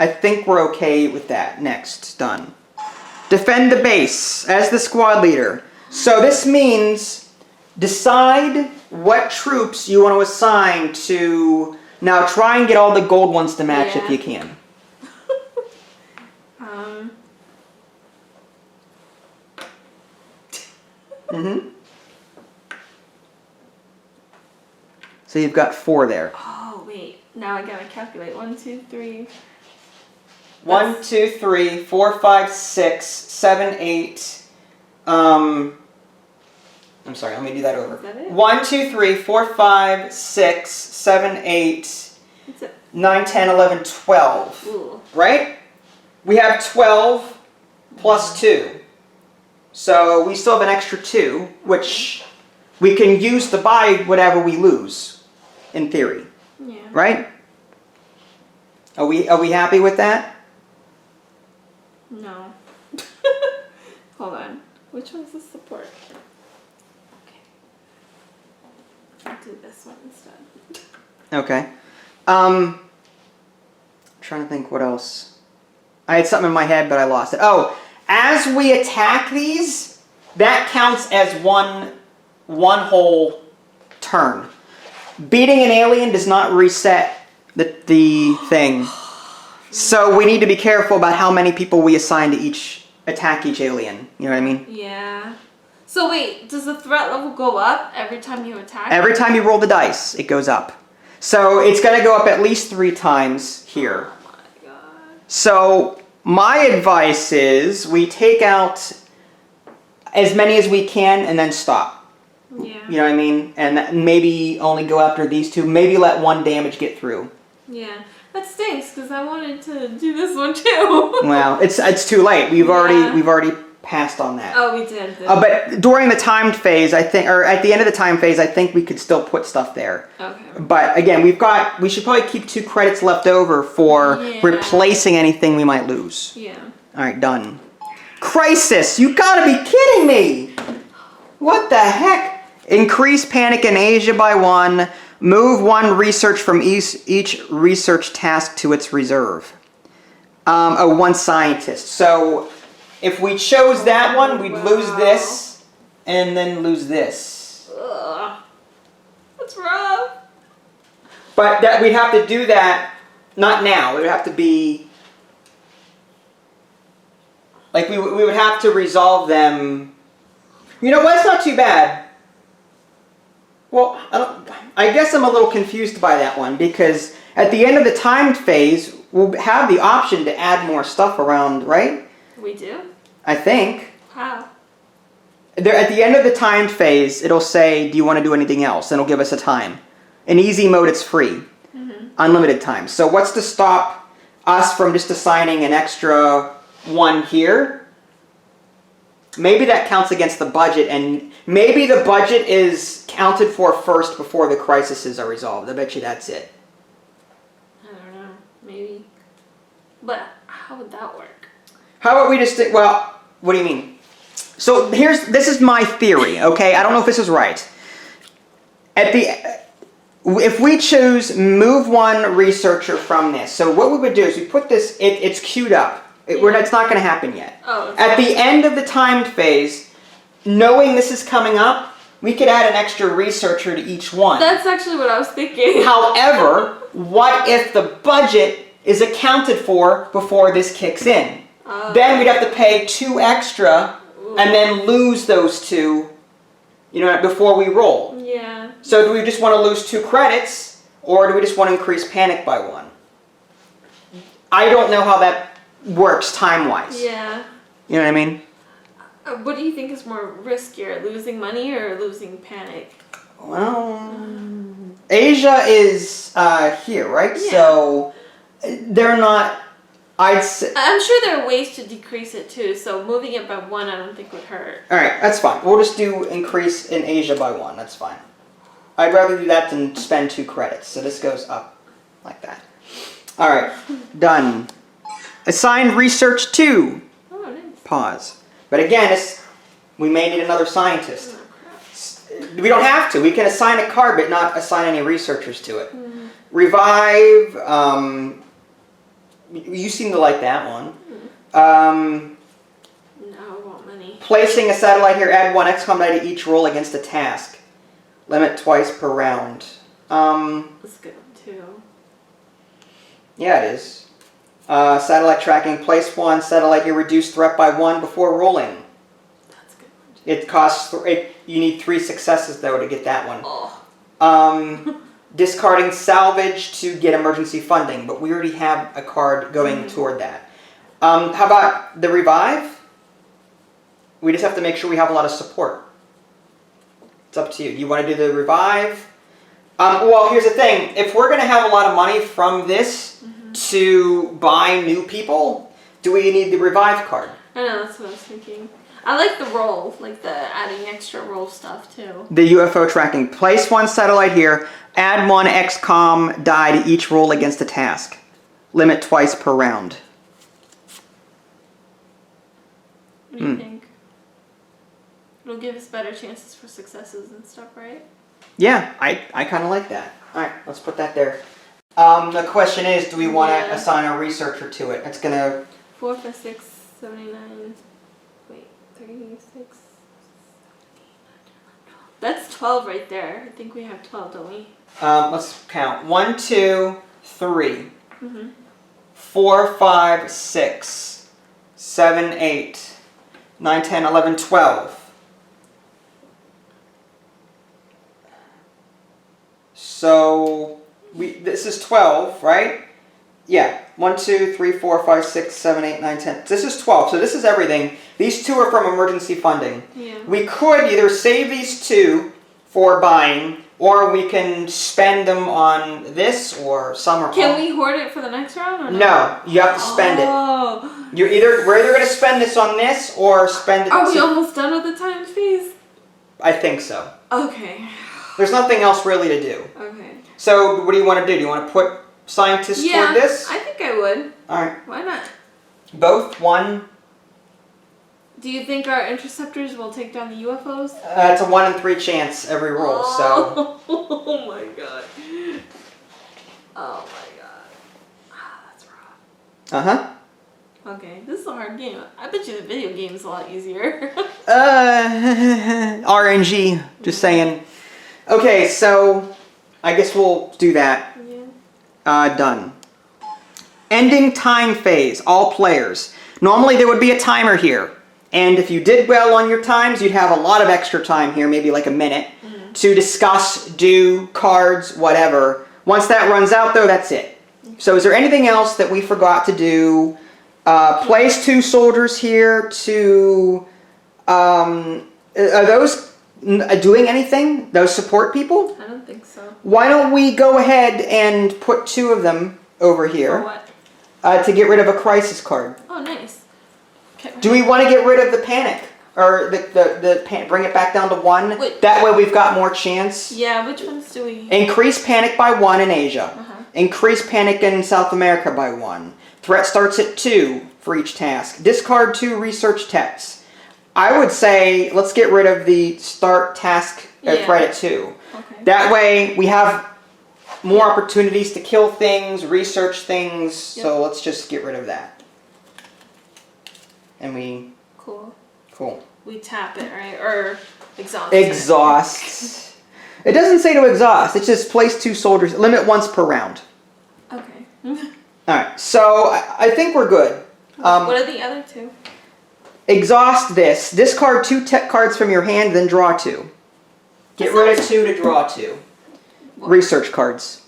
I think we're okay with that. Next, done. Defend the base as the squad leader. So this means decide what troops you want to assign to. Now try and get all the gold ones to match if you can. So you've got 4 there. Oh wait, now I gotta calculate. 1, 2, 3. 1, 2, 3, 4, 5, 6, 7, 8. I'm sorry, let me do that over. Is that it? 1, 2, 3, 4, 5, 6, 7, 8, 9, 10, 11, 12. Ooh. Right? We have 12 plus 2. So we still have an extra 2, which we can use to buy whatever we lose, in theory. Yeah. Right? Are we happy with that? No. Hold on. Which one's the support? Okay. I'll do this one instead. Okay. Trying to think what else. I had something in my head, but I lost it. Oh, as we attack these, that counts as one whole turn. Beating an alien does not reset the thing. So we need to be careful about how many people we assign to attack each alien. You know what I mean? Yeah. So wait, does the threat level go up every time you attack? Every time you roll the dice, it goes up. So it's going to go up at least 3 times here. Oh my god. So my advice is we take out as many as we can and then stop. Yeah. You know what I mean? And maybe only go after these 2. Maybe let 1 damage get through. Yeah. That stinks because I wanted to do this one too. Well, it's too late. We've already passed on that. Oh, we did. But during the timed phase, I think, or at the end of the time phase, I think we could still put stuff there. Okay. But again, we should probably keep 2 credits left over for replacing anything we might lose. Yeah. All right, done. Crisis! You gotta be kidding me! What the heck? Increase panic in Asia by 1. Move 1 research from each research task to its reserve. 1 scientist. So if we chose that one, we'd lose this and then lose this. Ugh. That's rough. But that we'd have to do that, not now. It would have to be like we would have to resolve them. You know, that's not too bad. Well, I guess I'm a little confused by that one because at the end of the timed phase, we'll have the option to add more stuff around, right? We do? I think. How? At the end of the timed phase, it'll say, do you want to do anything else? And it'll give us a time. In easy mode, it's free. Unlimited time. So what's to stop us from just assigning an extra 1 here? Maybe that counts against the budget and Maybe the budget is counted for first before the crises are resolved. I bet you that's it. I don't know. Maybe. But how would that work? How about we just... Well, what do you mean? So this is my theory, okay? I don't know if this is right. If we choose move one researcher from this, so what we would do is we put this, it's queued up. It's not going to happen yet. Oh, at the end of the timed phase, knowing this is coming up, we could add an extra researcher to each one. That's actually what I was thinking. However, what if the budget is accounted for before this kicks in? Then we'd have to pay 2 extra and then lose those 2, before we roll. Yeah. So do we just want to lose 2 credits, or do we just want to increase panic by 1? I don't know how that works time-wise. Yeah. You know what I mean? What do you think is more riskier, losing money or losing panic? Well, Asia is here, right? Yeah. So they're not. I'd say. I'm sure there are ways to decrease it too. So moving it by 1, I don't think would hurt. All right, that's fine. We'll just do increase in Asia by 1. That's fine. I'd rather do that than spend 2 credits. So this goes up like that. All right, done. Assign research 2. Oh, nice. Pause. But again, we may need another scientist. Oh, crap. We don't have to. We can assign a card, but not assign any researchers to it. Mm. Revive. You seem to like that one. No, I want money. Placing a satellite here. Add 1 XCOM die to each roll against a task. Limit twice per round. That's good too. Yeah, it is. Satellite tracking. Place 1 satellite here. Reduce threat by 1 before rolling. That's a good one too. It costs. You need 3 successes though to get that one. Oh. Discarding salvage to get emergency funding, but we already have a card going toward that. How about the revive? We just have to make sure we have a lot of support. It's up to you. Do you want to do the revive? Well, here's the thing. If we're going to have a lot of money from this to buy new people, do we need the revive card? I know, that's what I was thinking. I like the roll, like the adding extra roll stuff too. The UFO tracking. Place 1 satellite here. Add 1 XCOM die to each roll against a task. Limit twice per round. What do you think? It'll give us better chances for successes and stuff, right? Yeah, I kind of like that. All right, let's put that there. The question is, do we want to assign a researcher to it? It's going to... 4, 5, 6, 79... Wait, 36... That's 12 right there. I think we have 12, don't we? Let's count. 1, 2, 3, 4, 5, 6, 7, 8, 9, 10, 11, 12. So this is 12, right? Yeah. 1, 2, 3, 4, 5, 6, 7, 8, 9, 10. This is 12. So this is everything. These 2 are from emergency funding. Yeah. We could either save these 2 for buying, or we can spend them on this, or some are... Can we hoard it for the next round? Or no? No, you have to spend it. We're either going to spend this on this, or spend it... Are we almost done with the timed phase? I think so. Okay. There's nothing else really to do. Okay. So what do you want to do? Do you want to put scientists toward this? I think I would. Alright. Why not? Both? 1? Do you think our interceptors will take down the UFOs? It's a 1 in 3 chance every roll, so... Oh my god. Oh my god. That's rough. Uh-huh. Okay, this is a hard game. I bet you the video game is a lot easier. RNG, just saying. Okay, so I guess we'll do that. Yeah. Done. Ending time phase, all players. Normally there would be a timer here. And if you did well on your times, you'd have a lot of extra time here, maybe like a minute, to discuss, do, cards, whatever. Once that runs out, though, that's it. So is there anything else that we forgot to do? Place 2 soldiers here to... are those doing anything? Those support people? I don't think so. Why don't we go ahead and put 2 of them over here? For what? To get rid of a crisis card. Oh, nice. Okay. Do we want to get rid of the panic? or bring it back down to 1. Wait. That way we've got more chance. Yeah, which ones do we? Increase panic by 1 in Asia. Increase panic in South America by 1. Threat starts at 2 for each task. Discard 2 research texts. I would say let's get rid of the start task threat at 2. Okay. That way we have more opportunities to kill things, research things. So let's just get rid of that. And we... Cool. We tap it, right? Or exhaust. Exhaust. It doesn't say to exhaust. It just place 2 soldiers. Limit once per round. Okay. Alright, so I think we're good. What are the other 2? Exhaust this. Discard 2 tech cards from your hand, then draw 2. Get rid of 2 to draw 2. What? Research cards.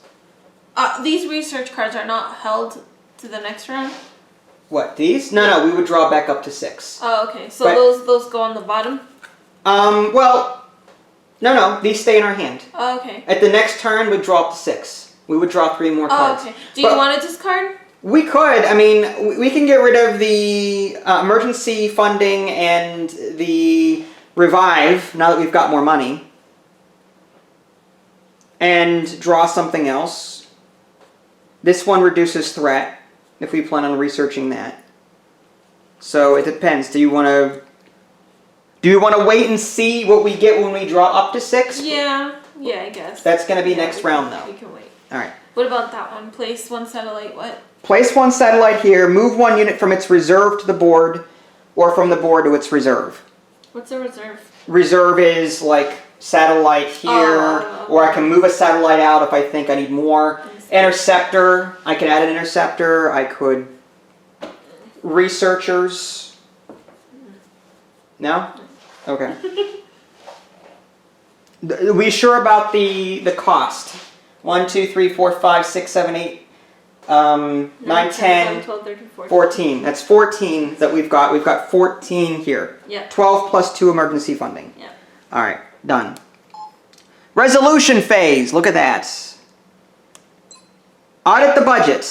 These research cards are not held to the next round? What, these? No, we would draw back up to 6. Oh, okay. So but, those go on the bottom? Well, no, these stay in our hand. Oh, okay. At the next turn, we'd draw up to 6. We would draw 3 more cards. Oh, okay. Do you want to discard? We could. I mean, we can get rid of the emergency funding and the revive, now that we've got more money. And draw something else. This one reduces threat, if we plan on researching that. So it depends. Do you want to wait and see what we get when we draw up to 6? Yeah, I guess. That's going to be next round, though. We can wait. All right. What about that one? Place 1 satellite, what? Place 1 satellite here. Move 1 unit from its reserve to the board, or from the board to its reserve. What's a reserve? Reserve is like satellite here, or I can move a satellite out if I think I need more. Interceptor, I can add an interceptor. I could... Researchers. No? Okay. We sure about the cost? 1, 2, 3, 4, 5, 6, 7, 8, 9, 10, 12, 13, 14. That's 14 that we've got. We've got 14 here. Yeah. 12 plus 2 emergency funding. Yeah. All right, done. Resolution phase. Look at that. Audit the budget.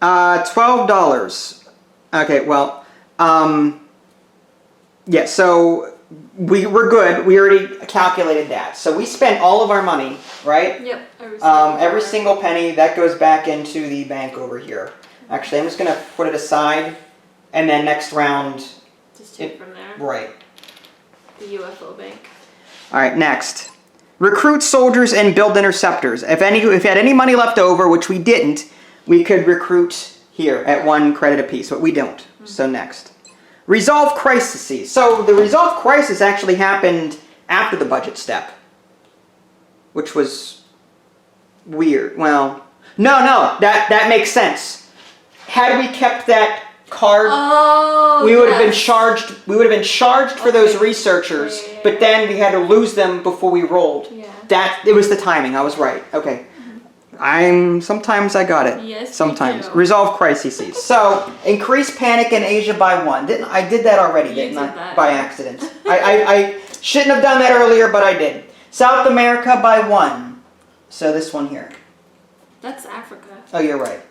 $12. Okay, well, yeah, so we're good. We already calculated that. So we spent all of our money, right? Yep. Every single penny, that goes back into the bank over here. Actually, I'm just going to put it aside, and then next round... Just take from there. Right. The UFO bank. All right, next. Recruit soldiers and build interceptors. If you had any money left over, which we didn't, we could recruit here at 1 credit apiece, but we don't. Mm-hmm. So next. Resolve crises. So the resolve crisis actually happened after the budget step, which was weird. Well, no, that makes sense. Had we kept that card, we would have been charged. We would have been charged for those researchers, but then we had to lose them before we rolled. Yeah. It was the timing. I was right. Okay. Sometimes I got it. Yes, sometimes. Resolve crises. So, increase panic in Asia by 1. I did that already, didn't I? By accident. I shouldn't have done that earlier, but I did. South America by 1. So this one here. That's Africa. Oh, you're right.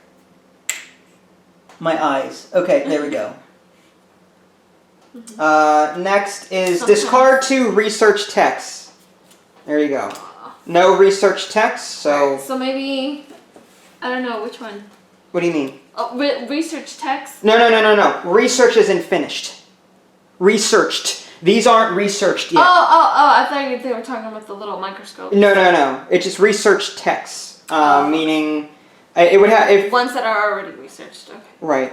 My eyes. Okay, there we go. Next is discard 2 research texts. There you go. No research text, so... Right, so maybe... I don't know, which one? What do you mean? Oh, research text? No. Research isn't finished. Researched. These aren't researched yet. Oh, I thought they were talking about the little microscope. No. It's just research texts. Meaning... It would have... Ones that are already researched, okay. Right.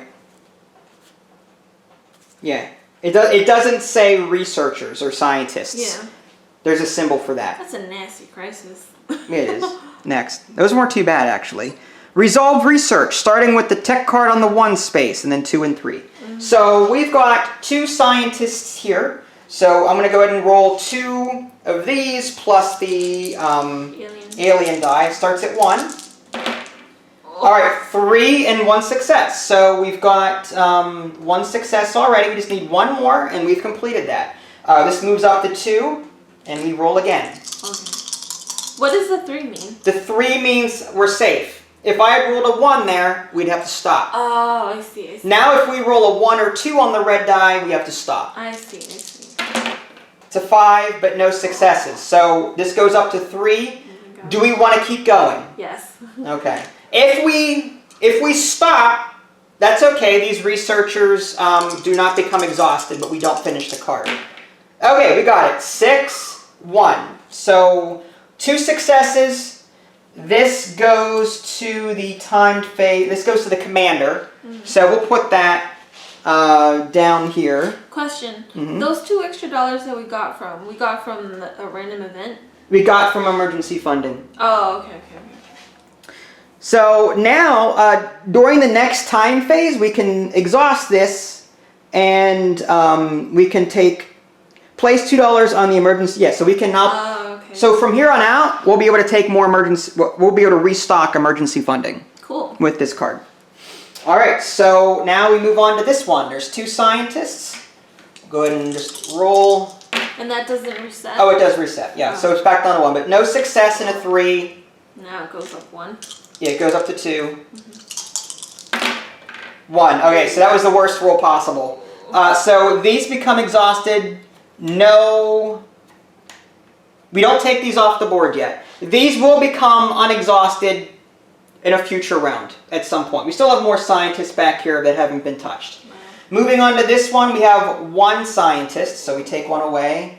Yeah. It doesn't say researchers or scientists. Yeah. There's a symbol for that. That's a nasty crisis. It is. Next. Those weren't too bad, actually. Resolve research, starting with the tech card on the 1 space, and then 2 and 3. Mm-hmm. So we've got 2 scientists here. So I'm going to go ahead and roll 2 of these, plus the alien die. Starts at 1. All right, 3 and 1 success. So we've got 1 success already. We just need 1 more, and we've completed that. This moves up to 2. And we roll again. Okay. What does the 3 mean? The 3 means we're safe. If I had rolled a 1 there, we'd have to stop. Oh, I see. Now if we roll a 1 or 2 on the red die, we have to stop. I see. It's a 5, but no successes. So this goes up to 3. Oh Do we want to keep going? Yes. Okay. If we stop, that's okay. These researchers do not become exhausted, but we don't finish the card. Okay, we got it. 6, 1. So 2 successes. This goes to the timed phase. This goes to the commander. So we'll put that down here. Question. Those $2 extra that we got from a random event? We got from emergency funding. Oh, okay. So now, during the next time phase, we can exhaust this, and we can place $2 on the emergency. Yeah, so we can now. Oh, okay. So from here on out, we'll be able to take more emergency. We'll be able to restock emergency funding. Cool. With this card. All right, so now we move on to this one. There's 2 scientists. Go ahead and just roll. And that doesn't reset? Oh, it does reset. Yeah, so it's back down to 1, but no success in a 3. Now it goes up 1. Yeah, it goes up to 2. 1. Okay, so that was the worst roll possible. So these become exhausted. No, we don't take these off the board yet. These will become unexhausted in a future round at some point. We still have more scientists back here that haven't been touched. Wow. Moving on to this one, we have 1 scientist, so we take 1 away.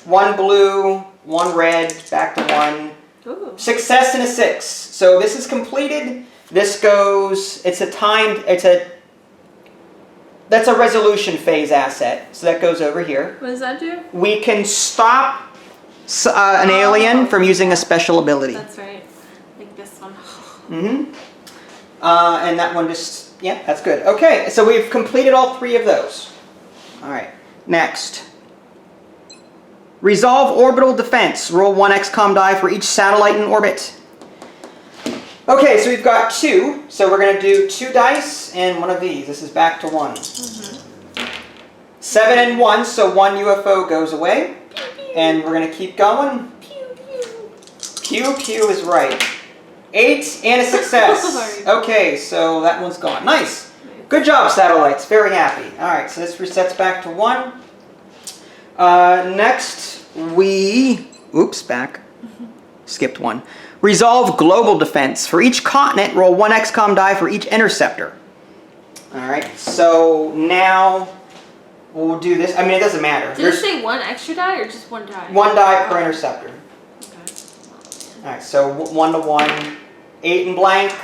1 blue, 1 red, back to 1. Ooh. Success and a 6. So this is completed. This goes, that's a resolution phase asset. So that goes over here. What does that do? We can stop an alien from using a special ability. That's right. Like this one. And that one just, yeah, that's good. Okay, so we've completed all 3 of those. All right, next. Resolve orbital defense. Roll 1 XCOM die for each satellite in orbit. Okay, so we've got 2. So we're going to do 2 dice and 1 of these. This is back to 1. 7 and 1, so 1 UFO goes away. Pew, pew. And we're going to keep going. Pew, pew. Pew, pew is right. 8 and a success. Okay, so that one's gone. Nice. Good job, satellites. Very happy. All right, so this resets back to 1. Next, back. Skipped 1. Resolve global defense. For each continent, roll 1 XCOM die for each interceptor. All right, so now we'll do this. I mean, it doesn't matter. Did it say 1 extra die or just 1 die? 1 die per interceptor. Okay. All right, so 1 to 1. 8 and blank.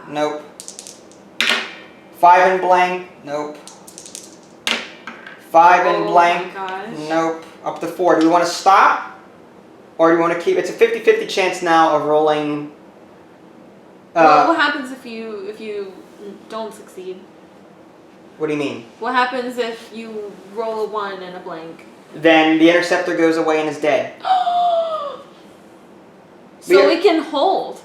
Nope. 5 and blank. Nope. 5 and blank. Oh my gosh. Nope. Up to 4. Do we want to stop? Or do you want to keep? It's a 50-50 chance now of rolling. What happens if you don't succeed? What do you mean? What happens if you roll a 1 and a blank? Then the interceptor goes away and is dead. So it can hold.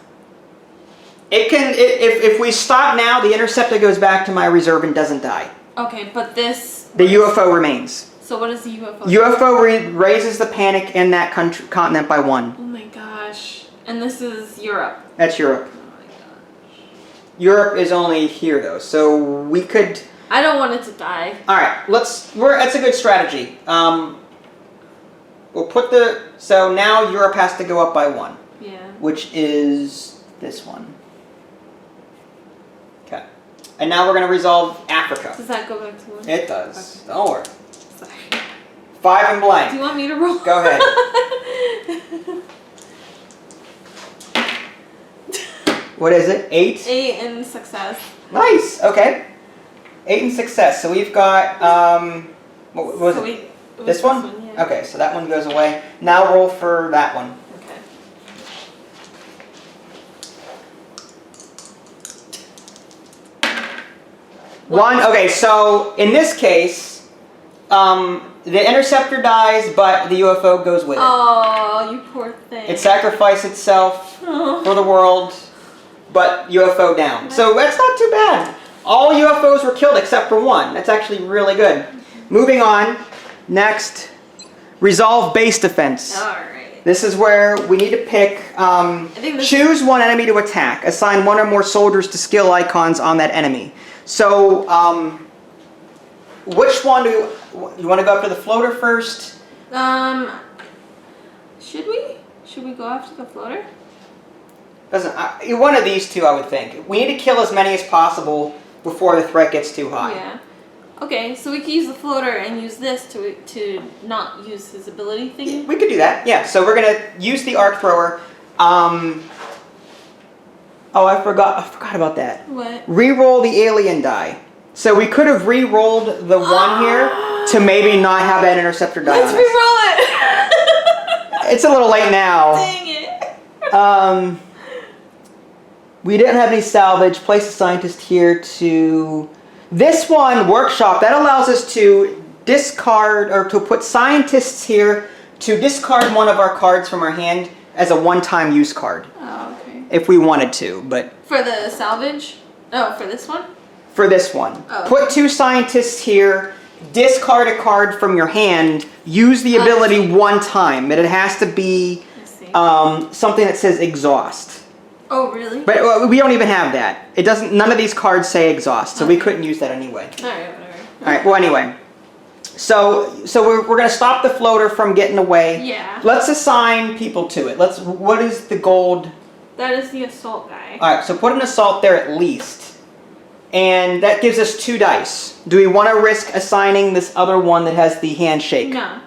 It can. If we stop now, the interceptor goes back to my reserve and doesn't die. Okay, but this. The UFO remains. So what is the UFO? UFO raises the panic in that continent by 1. Oh my gosh! And this is Europe. That's Europe. Oh my gosh. Europe is only here though, so we could. I don't want it to die. All right, that's a good strategy. We'll put so now Europe has to go up by 1. Yeah. Which is this one. Okay. And now we're going to resolve Africa. Does that go back to 1? It does. Okay. Don't worry. Sorry. 5 and blank. Do you want me to roll? Go ahead. What is it? 8? 8 and success. Nice. Okay. 8 and success. So we've got what was So it? was This one? Yeah. Okay, so that one goes away. Now roll for that one. Okay. One. Okay, so in this case, the interceptor dies, but the UFO goes with it. Oh, you poor thing. It sacrificed itself for the world, but UFO down. So that's not too bad. All UFOs were killed except for 1. That's actually really good. Moving on. Next, resolve base defense. All right. This is where we need to pick, choose 1 enemy to attack. Assign 1 or more soldiers to skill icons on that enemy. So, which one do you want to go up to the floater first? Should we? Should we go after the floater? Doesn't one of these two, I would think. We need to kill as many as possible before the threat gets too high. Yeah. Okay, so we can use the floater and use this to not use his ability thingy? We could do that, yeah. So we're going to use the arc thrower. Oh, I forgot about that. What? Reroll the alien die. So we could have re-rolled the one here to maybe not have that interceptor die. Let's re-roll it! It's a little late now. Dang it. We didn't have any salvage. Place a scientist here to... This one, workshop, that allows us to discard, or to put scientists here to discard one of our cards from our hand as a one-time use card. Oh, okay. If we wanted to, but... For the salvage? Oh, for this one? For this one. Oh. Put 2 scientists here, discard a card from your hand, use the ability one time, but it has to be something that says exhaust. Oh, really? But we don't even have that. It doesn't. None of these cards say exhaust, so we couldn't use that anyway. Alright, whatever. Alright, well anyway. So we're going to stop the floater from getting away. Yeah. Let's assign people to it. What is the gold? That is the assault guy. Alright, so put an assault there at least. And that gives us 2 dice. Do we want to risk assigning this other one that has the handshake? No.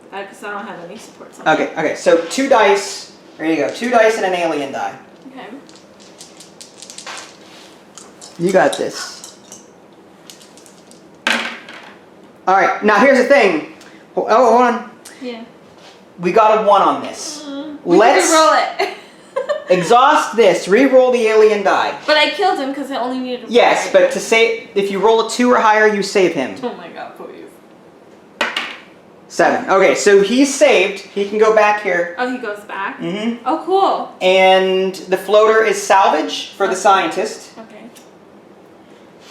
Because I don't have any supports on Okay, so 2 dice. There you go. 2 dice and an alien die. Okay. You got this. Alright, now here's the thing. Oh, hold on. Yeah. We got a 1 on this. Let's roll it. Exhaust this. Re-roll the alien die. But I killed him because I only needed 1. Yes, but to save, if you roll a 2 or higher, you save him. Oh my god, please. 7. Okay, so he's saved. He can go back here. Oh, he goes back? Mm-hmm. Oh, cool. And the floater is salvage for the scientist. Okay.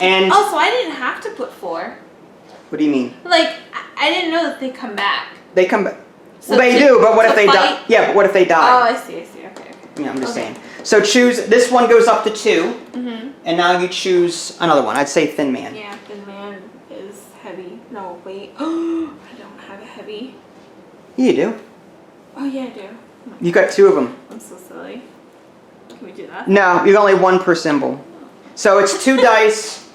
And Oh, so I didn't have to put 4. what do you mean? Like, I didn't know that they come back. They come back. So Well, they do, but what if they die? fight? Yeah, but what if they Oh, die? I see. Okay. Yeah, I'm just saying. So choose, this one goes up to 2, Mm-hmm. and now you choose another one. I'd say Thin Man. Yeah, Thin Man is heavy. No, wait. I don't have a heavy. You do. Oh, yeah, I do. You got 2 of them. I'm so silly. Can we do that? No, you got only 1 per symbol. So it's 2 dice.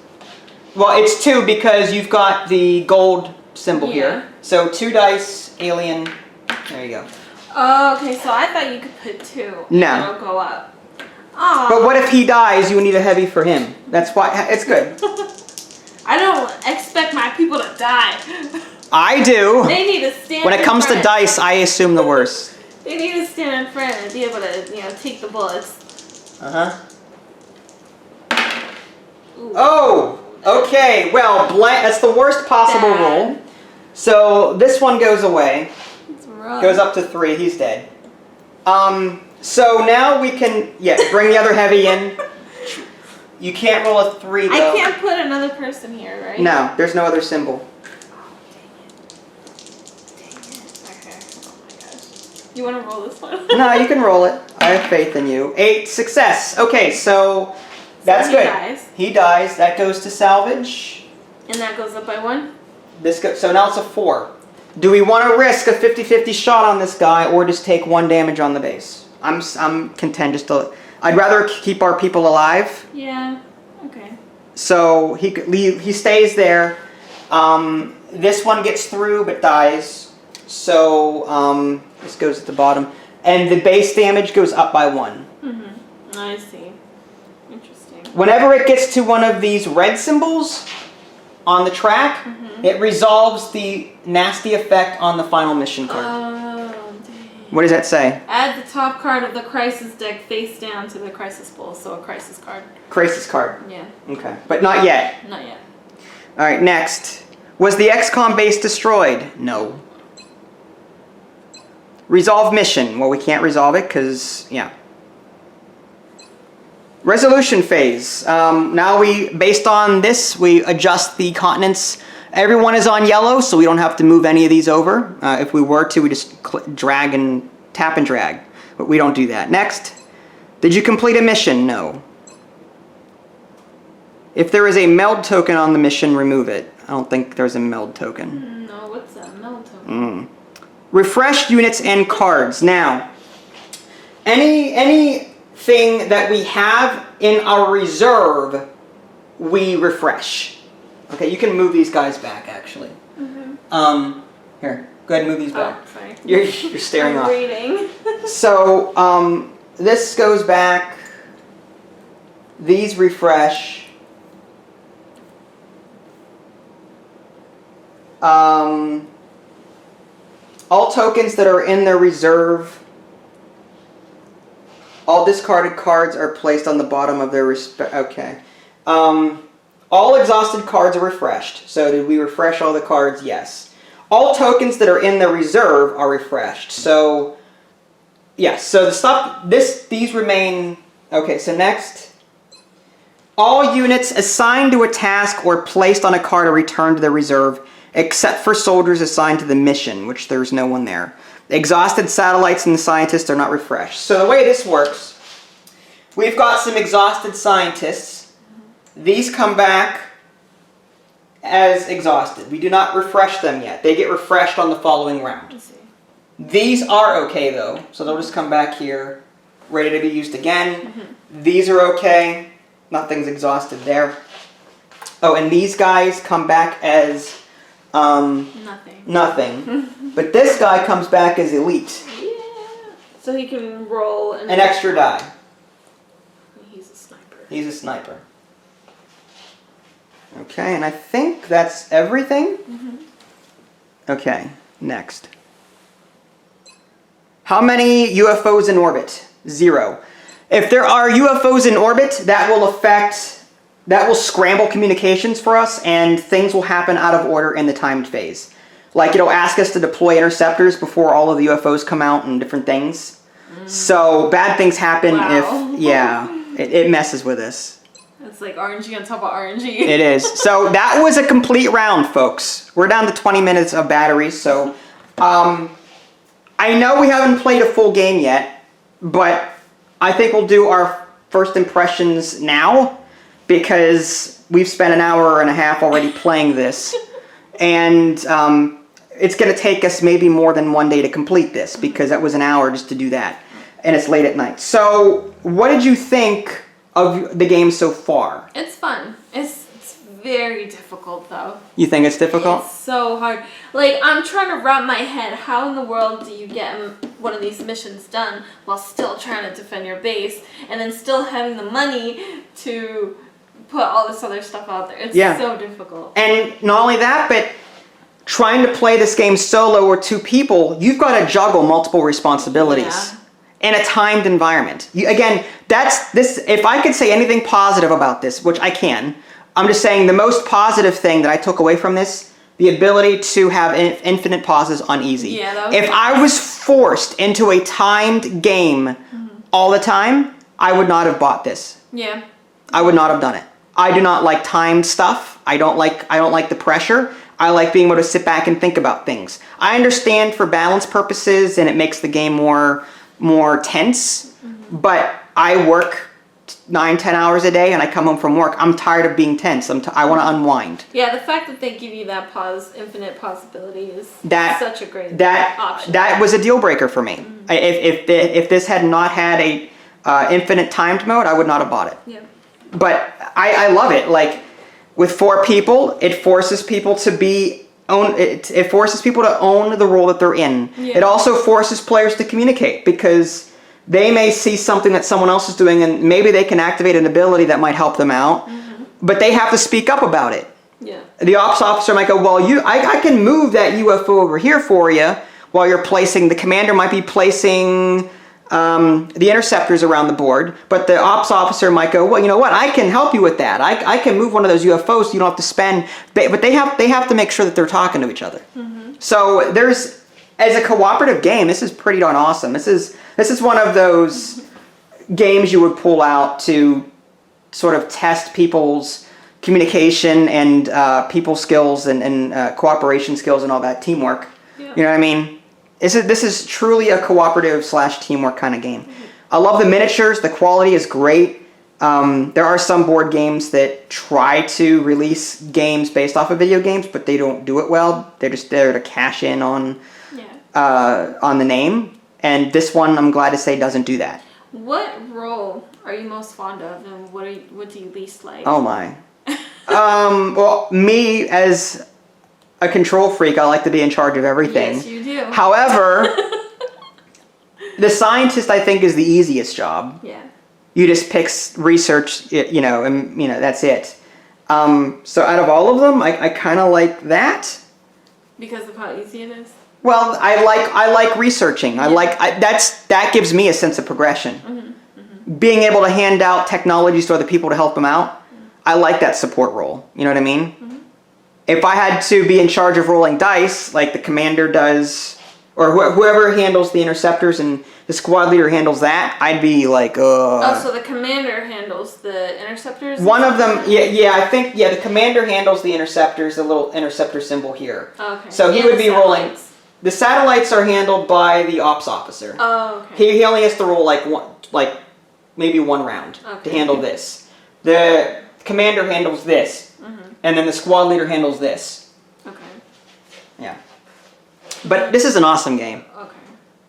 Well, it's 2 because you've got the gold symbol here. So 2 dice, alien. There you go. Oh, okay, so I thought you could put 2. No. And it'll go up. Oh. But what if he dies? You need a heavy for him. That's why it's good. I don't expect my people to die. I do. They need to stand When it in comes to front. dice, I assume the worst. They need to stand in front and be able to, take the bullets. Uh-huh. Oh, okay. Well, that's the worst possible Bad. roll. So this one goes away. It's rough. Goes up to 3. He's dead. So now we can, bring the other heavy in. You can't roll a 3 though. I can't put another person here, right? No, there's no other symbol. Okay. Oh my gosh. You want to roll this one? No, you can roll it. I have faith in you. 8, success. Okay, so that's he good. dies. He dies. That goes to salvage. And that goes up by 1? So now it's a 4. Do we want to risk a 50-50 shot on this guy or just take 1 damage on the base? I'm content just to... I'd rather keep our people alive. Yeah. Okay. So he stays there. This one gets through but dies. So this goes at the bottom. And the base damage goes up by 1. Mm-hmm. I see. Interesting. Whenever it gets to one of these red symbols on the track, it resolves the nasty effect on the final mission card. Oh, dang. What does that say? Add the top card of the Crisis deck face down to the Crisis Bowl, so a Crisis card. Crisis card. Yeah. Okay, but not yet. Not yet. All right, next. Was the XCOM base destroyed? No. Resolve mission. Well, we can't resolve it because, Resolution phase. Now based on this, we adjust the continents. Everyone is on yellow, so we don't have to move any of these over. If we were to, we just drag and tap and drag. But we don't do that. Next. Did you complete a mission? No. If there is a meld token on the mission, remove it. I don't think there's a meld token. No, what's that meld token? refresh units and cards. Now, anything that we have in our reserve, we refresh. Okay, you can move these guys back, actually. Mm-hmm. Here, go ahead and move these back. Oh, sorry. You're staring I'm off. reading. So, this goes back. These refresh. All tokens that are in their reserve. All discarded cards are placed on the bottom of their respect. Okay. All exhausted cards are refreshed. So did we refresh all the cards? Yes. All tokens that are in the reserve are refreshed. So, yes. So the stuff, these remain. Okay. So next, all units assigned to a task or placed on a card are returned to their reserve, except for soldiers assigned to the mission, which there's no one there. The exhausted satellites and the scientists are not refreshed. So the way this works, we've got some exhausted scientists. These come back as exhausted. We do not refresh them yet. They get refreshed on the following round. These are okay though, so they'll just come back here, ready to be used again. Mm-hmm. These are okay. Nothing's exhausted there. Oh, and these guys come back as nothing. But this guy comes back as elite. Yeah. So he can roll an extra die. He's a sniper. He's a sniper. Okay, and I think that's everything. Mm-hmm. Okay, next. How many UFOs in orbit? 0. If there are UFOs in orbit, that will scramble communications for us, and things will happen out of order in the timed phase. Like, it'll ask us to deploy interceptors before all of the UFOs come out and different things. So, bad things happen if, it messes with us. It's like RNG on top of RNG. It is. So, that was a complete round, folks. We're down to 20 minutes of battery, so, I know we haven't played a full game yet, but I think we'll do our first impressions now, because we've spent an hour and a half already playing this, and it's going to take us maybe more than one day to complete this, because that was an hour just to do that, and it's late at night. So, what did you think of the game so far? It's fun. It's very difficult, though. You think it's difficult? It's so hard. Like, I'm trying to wrap my head, how in the world do you get one of these missions done while still trying to defend your base, and then still having the money to put all this other stuff out there. It's so difficult. And not only that, but trying to play this game solo or 2 people, you've got to juggle multiple responsibilities in a timed environment. Again, that's this. If I could say anything positive about this, which I can, I'm just saying the most positive thing that I took away from this, the ability to have infinite pauses on easy. Yeah, if I was forced into a timed game all the time, I would not have bought this. Yeah. I would not have done it. I do not like timed stuff. I don't like the pressure. I like being able to sit back and think about things. I understand for balance purposes, and it makes the game more tense, but I work 9-10 hours a day, and I come home from work. I'm tired of being tense. I want to unwind. Yeah, the fact that they give you that infinite possibility is such a great option. That was a deal breaker for me. If this had not had a infinite timed mode, I would not have bought it. Yeah. But I love it. Like, with 4 people, it forces people to it forces people to own the role that they're in. Yeah. It also forces players to communicate, because they may see something that someone else is doing, and maybe they can activate an ability that might help them out, but they have to speak up about it. Yeah. The ops officer might go, well, I can move that UFO over here for you while you're placing, the commander might be placing the interceptors around the board, but the ops officer might go, well, you know what, I can help you with that. I can move one of those UFOs so you don't have to spend, but they have to make sure that they're talking to each other. So as a cooperative game, this is pretty darn awesome. This is one of those games you would pull out to sort of test people's communication and people skills and cooperation skills and all that, teamwork. Yeah. You know what I mean? This is truly a cooperative / teamwork kind of game. I love the miniatures. The quality is great. There are some board games that try to release games based off of video games, but they don't do it well. They're just there to cash in on on the name, and this one, I'm glad to say, doesn't do that. What role are you most fond of, and what do you least like? Oh my. Well, me as a control freak, I like to be in charge of everything. Yes, you do. However, the scientist, I think, is the easiest job. Yeah. You just pick research, you know, and you know that's it. So out of all of them, I kind of like that. Because of how easy it is. Well, I like researching. That gives me a sense of progression. Being able to hand out technologies to other people to help them out. I like that support role. You know what I mean? If I had to be in charge of rolling dice, like the commander does, or whoever handles the interceptors and the squad leader handles that, I'd be like, Oh, so the commander handles the interceptors? One of them, I think, the commander handles the interceptors, the little interceptor symbol here. Okay. So he would be rolling. The satellites are handled by the ops officer. Oh, okay. He only has to roll maybe one round to handle this. The commander handles this. And then the squad leader handles this. Okay. Yeah. But this is an awesome game. Okay.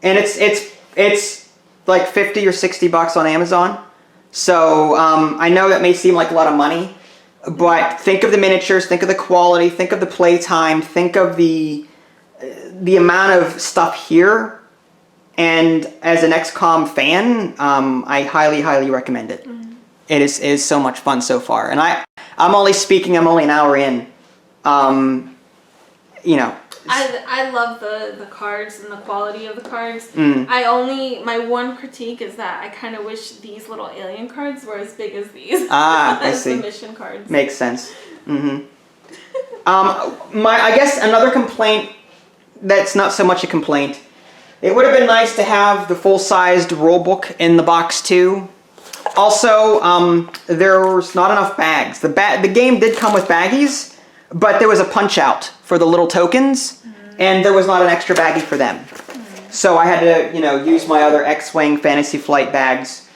And it's like $50 or $60 on Amazon. So I know that may seem like a lot of money, but think of the miniatures, think of the quality, think of the playtime, think of the amount of stuff here. And as an XCOM fan, I highly, highly recommend it. It is so much fun so far. And I'm only an hour in. You know. I love the cards and the quality of the cards. My one critique is that I kind of wish these little alien cards were as big as these. I see. The mission cards. Makes sense. I guess another complaint that's not so much a complaint. It would have been nice to have the full-sized rulebook in the box too. Also, there's not enough bags. The game did come with baggies, but there was a punch-out for the little tokens, and there was not an extra baggie for them. So I had to, use my other X-Wing Fantasy Flight bags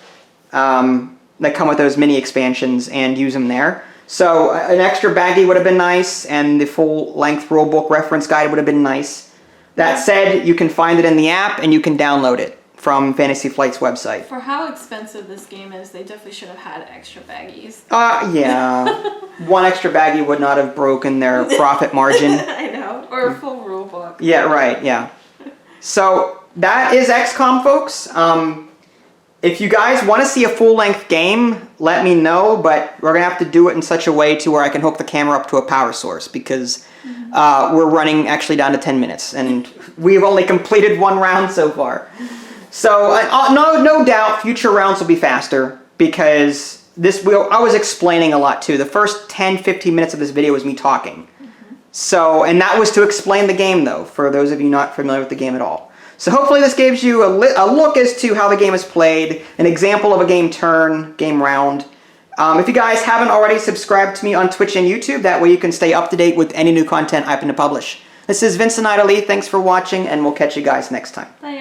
that come with those mini expansions and use them there. So an extra baggie would have been nice, and the full-length rulebook reference guide would have been nice. That said, you can find it in the app, and you can download it from Fantasy Flight's website. For how expensive this game is, they definitely should have had extra baggies. Yeah. One extra baggie would not have broken their profit margin. I know. Or a full rule book. Yeah, right, yeah. So, that is XCOM, folks. If you guys want to see a full-length game, let me know, but we're going to have to do it in such a way to where I can hook the camera up to a power source, because we're running actually down to 10 minutes, and we've only completed one round so far. So, no doubt, future rounds will be faster, because I was explaining a lot too. The first 10-15 minutes of this video was me talking. So, and that was to explain the game though, for those of you not familiar with the game at all. So hopefully this gives you a look as to how the game is played, an example of a game turn, game round. If you guys haven't already, subscribed to me on Twitch and YouTube, that way you can stay up to date with any new content I happen to publish. This is Vincent Idley, thanks for watching, and we'll catch you guys next time. Bye.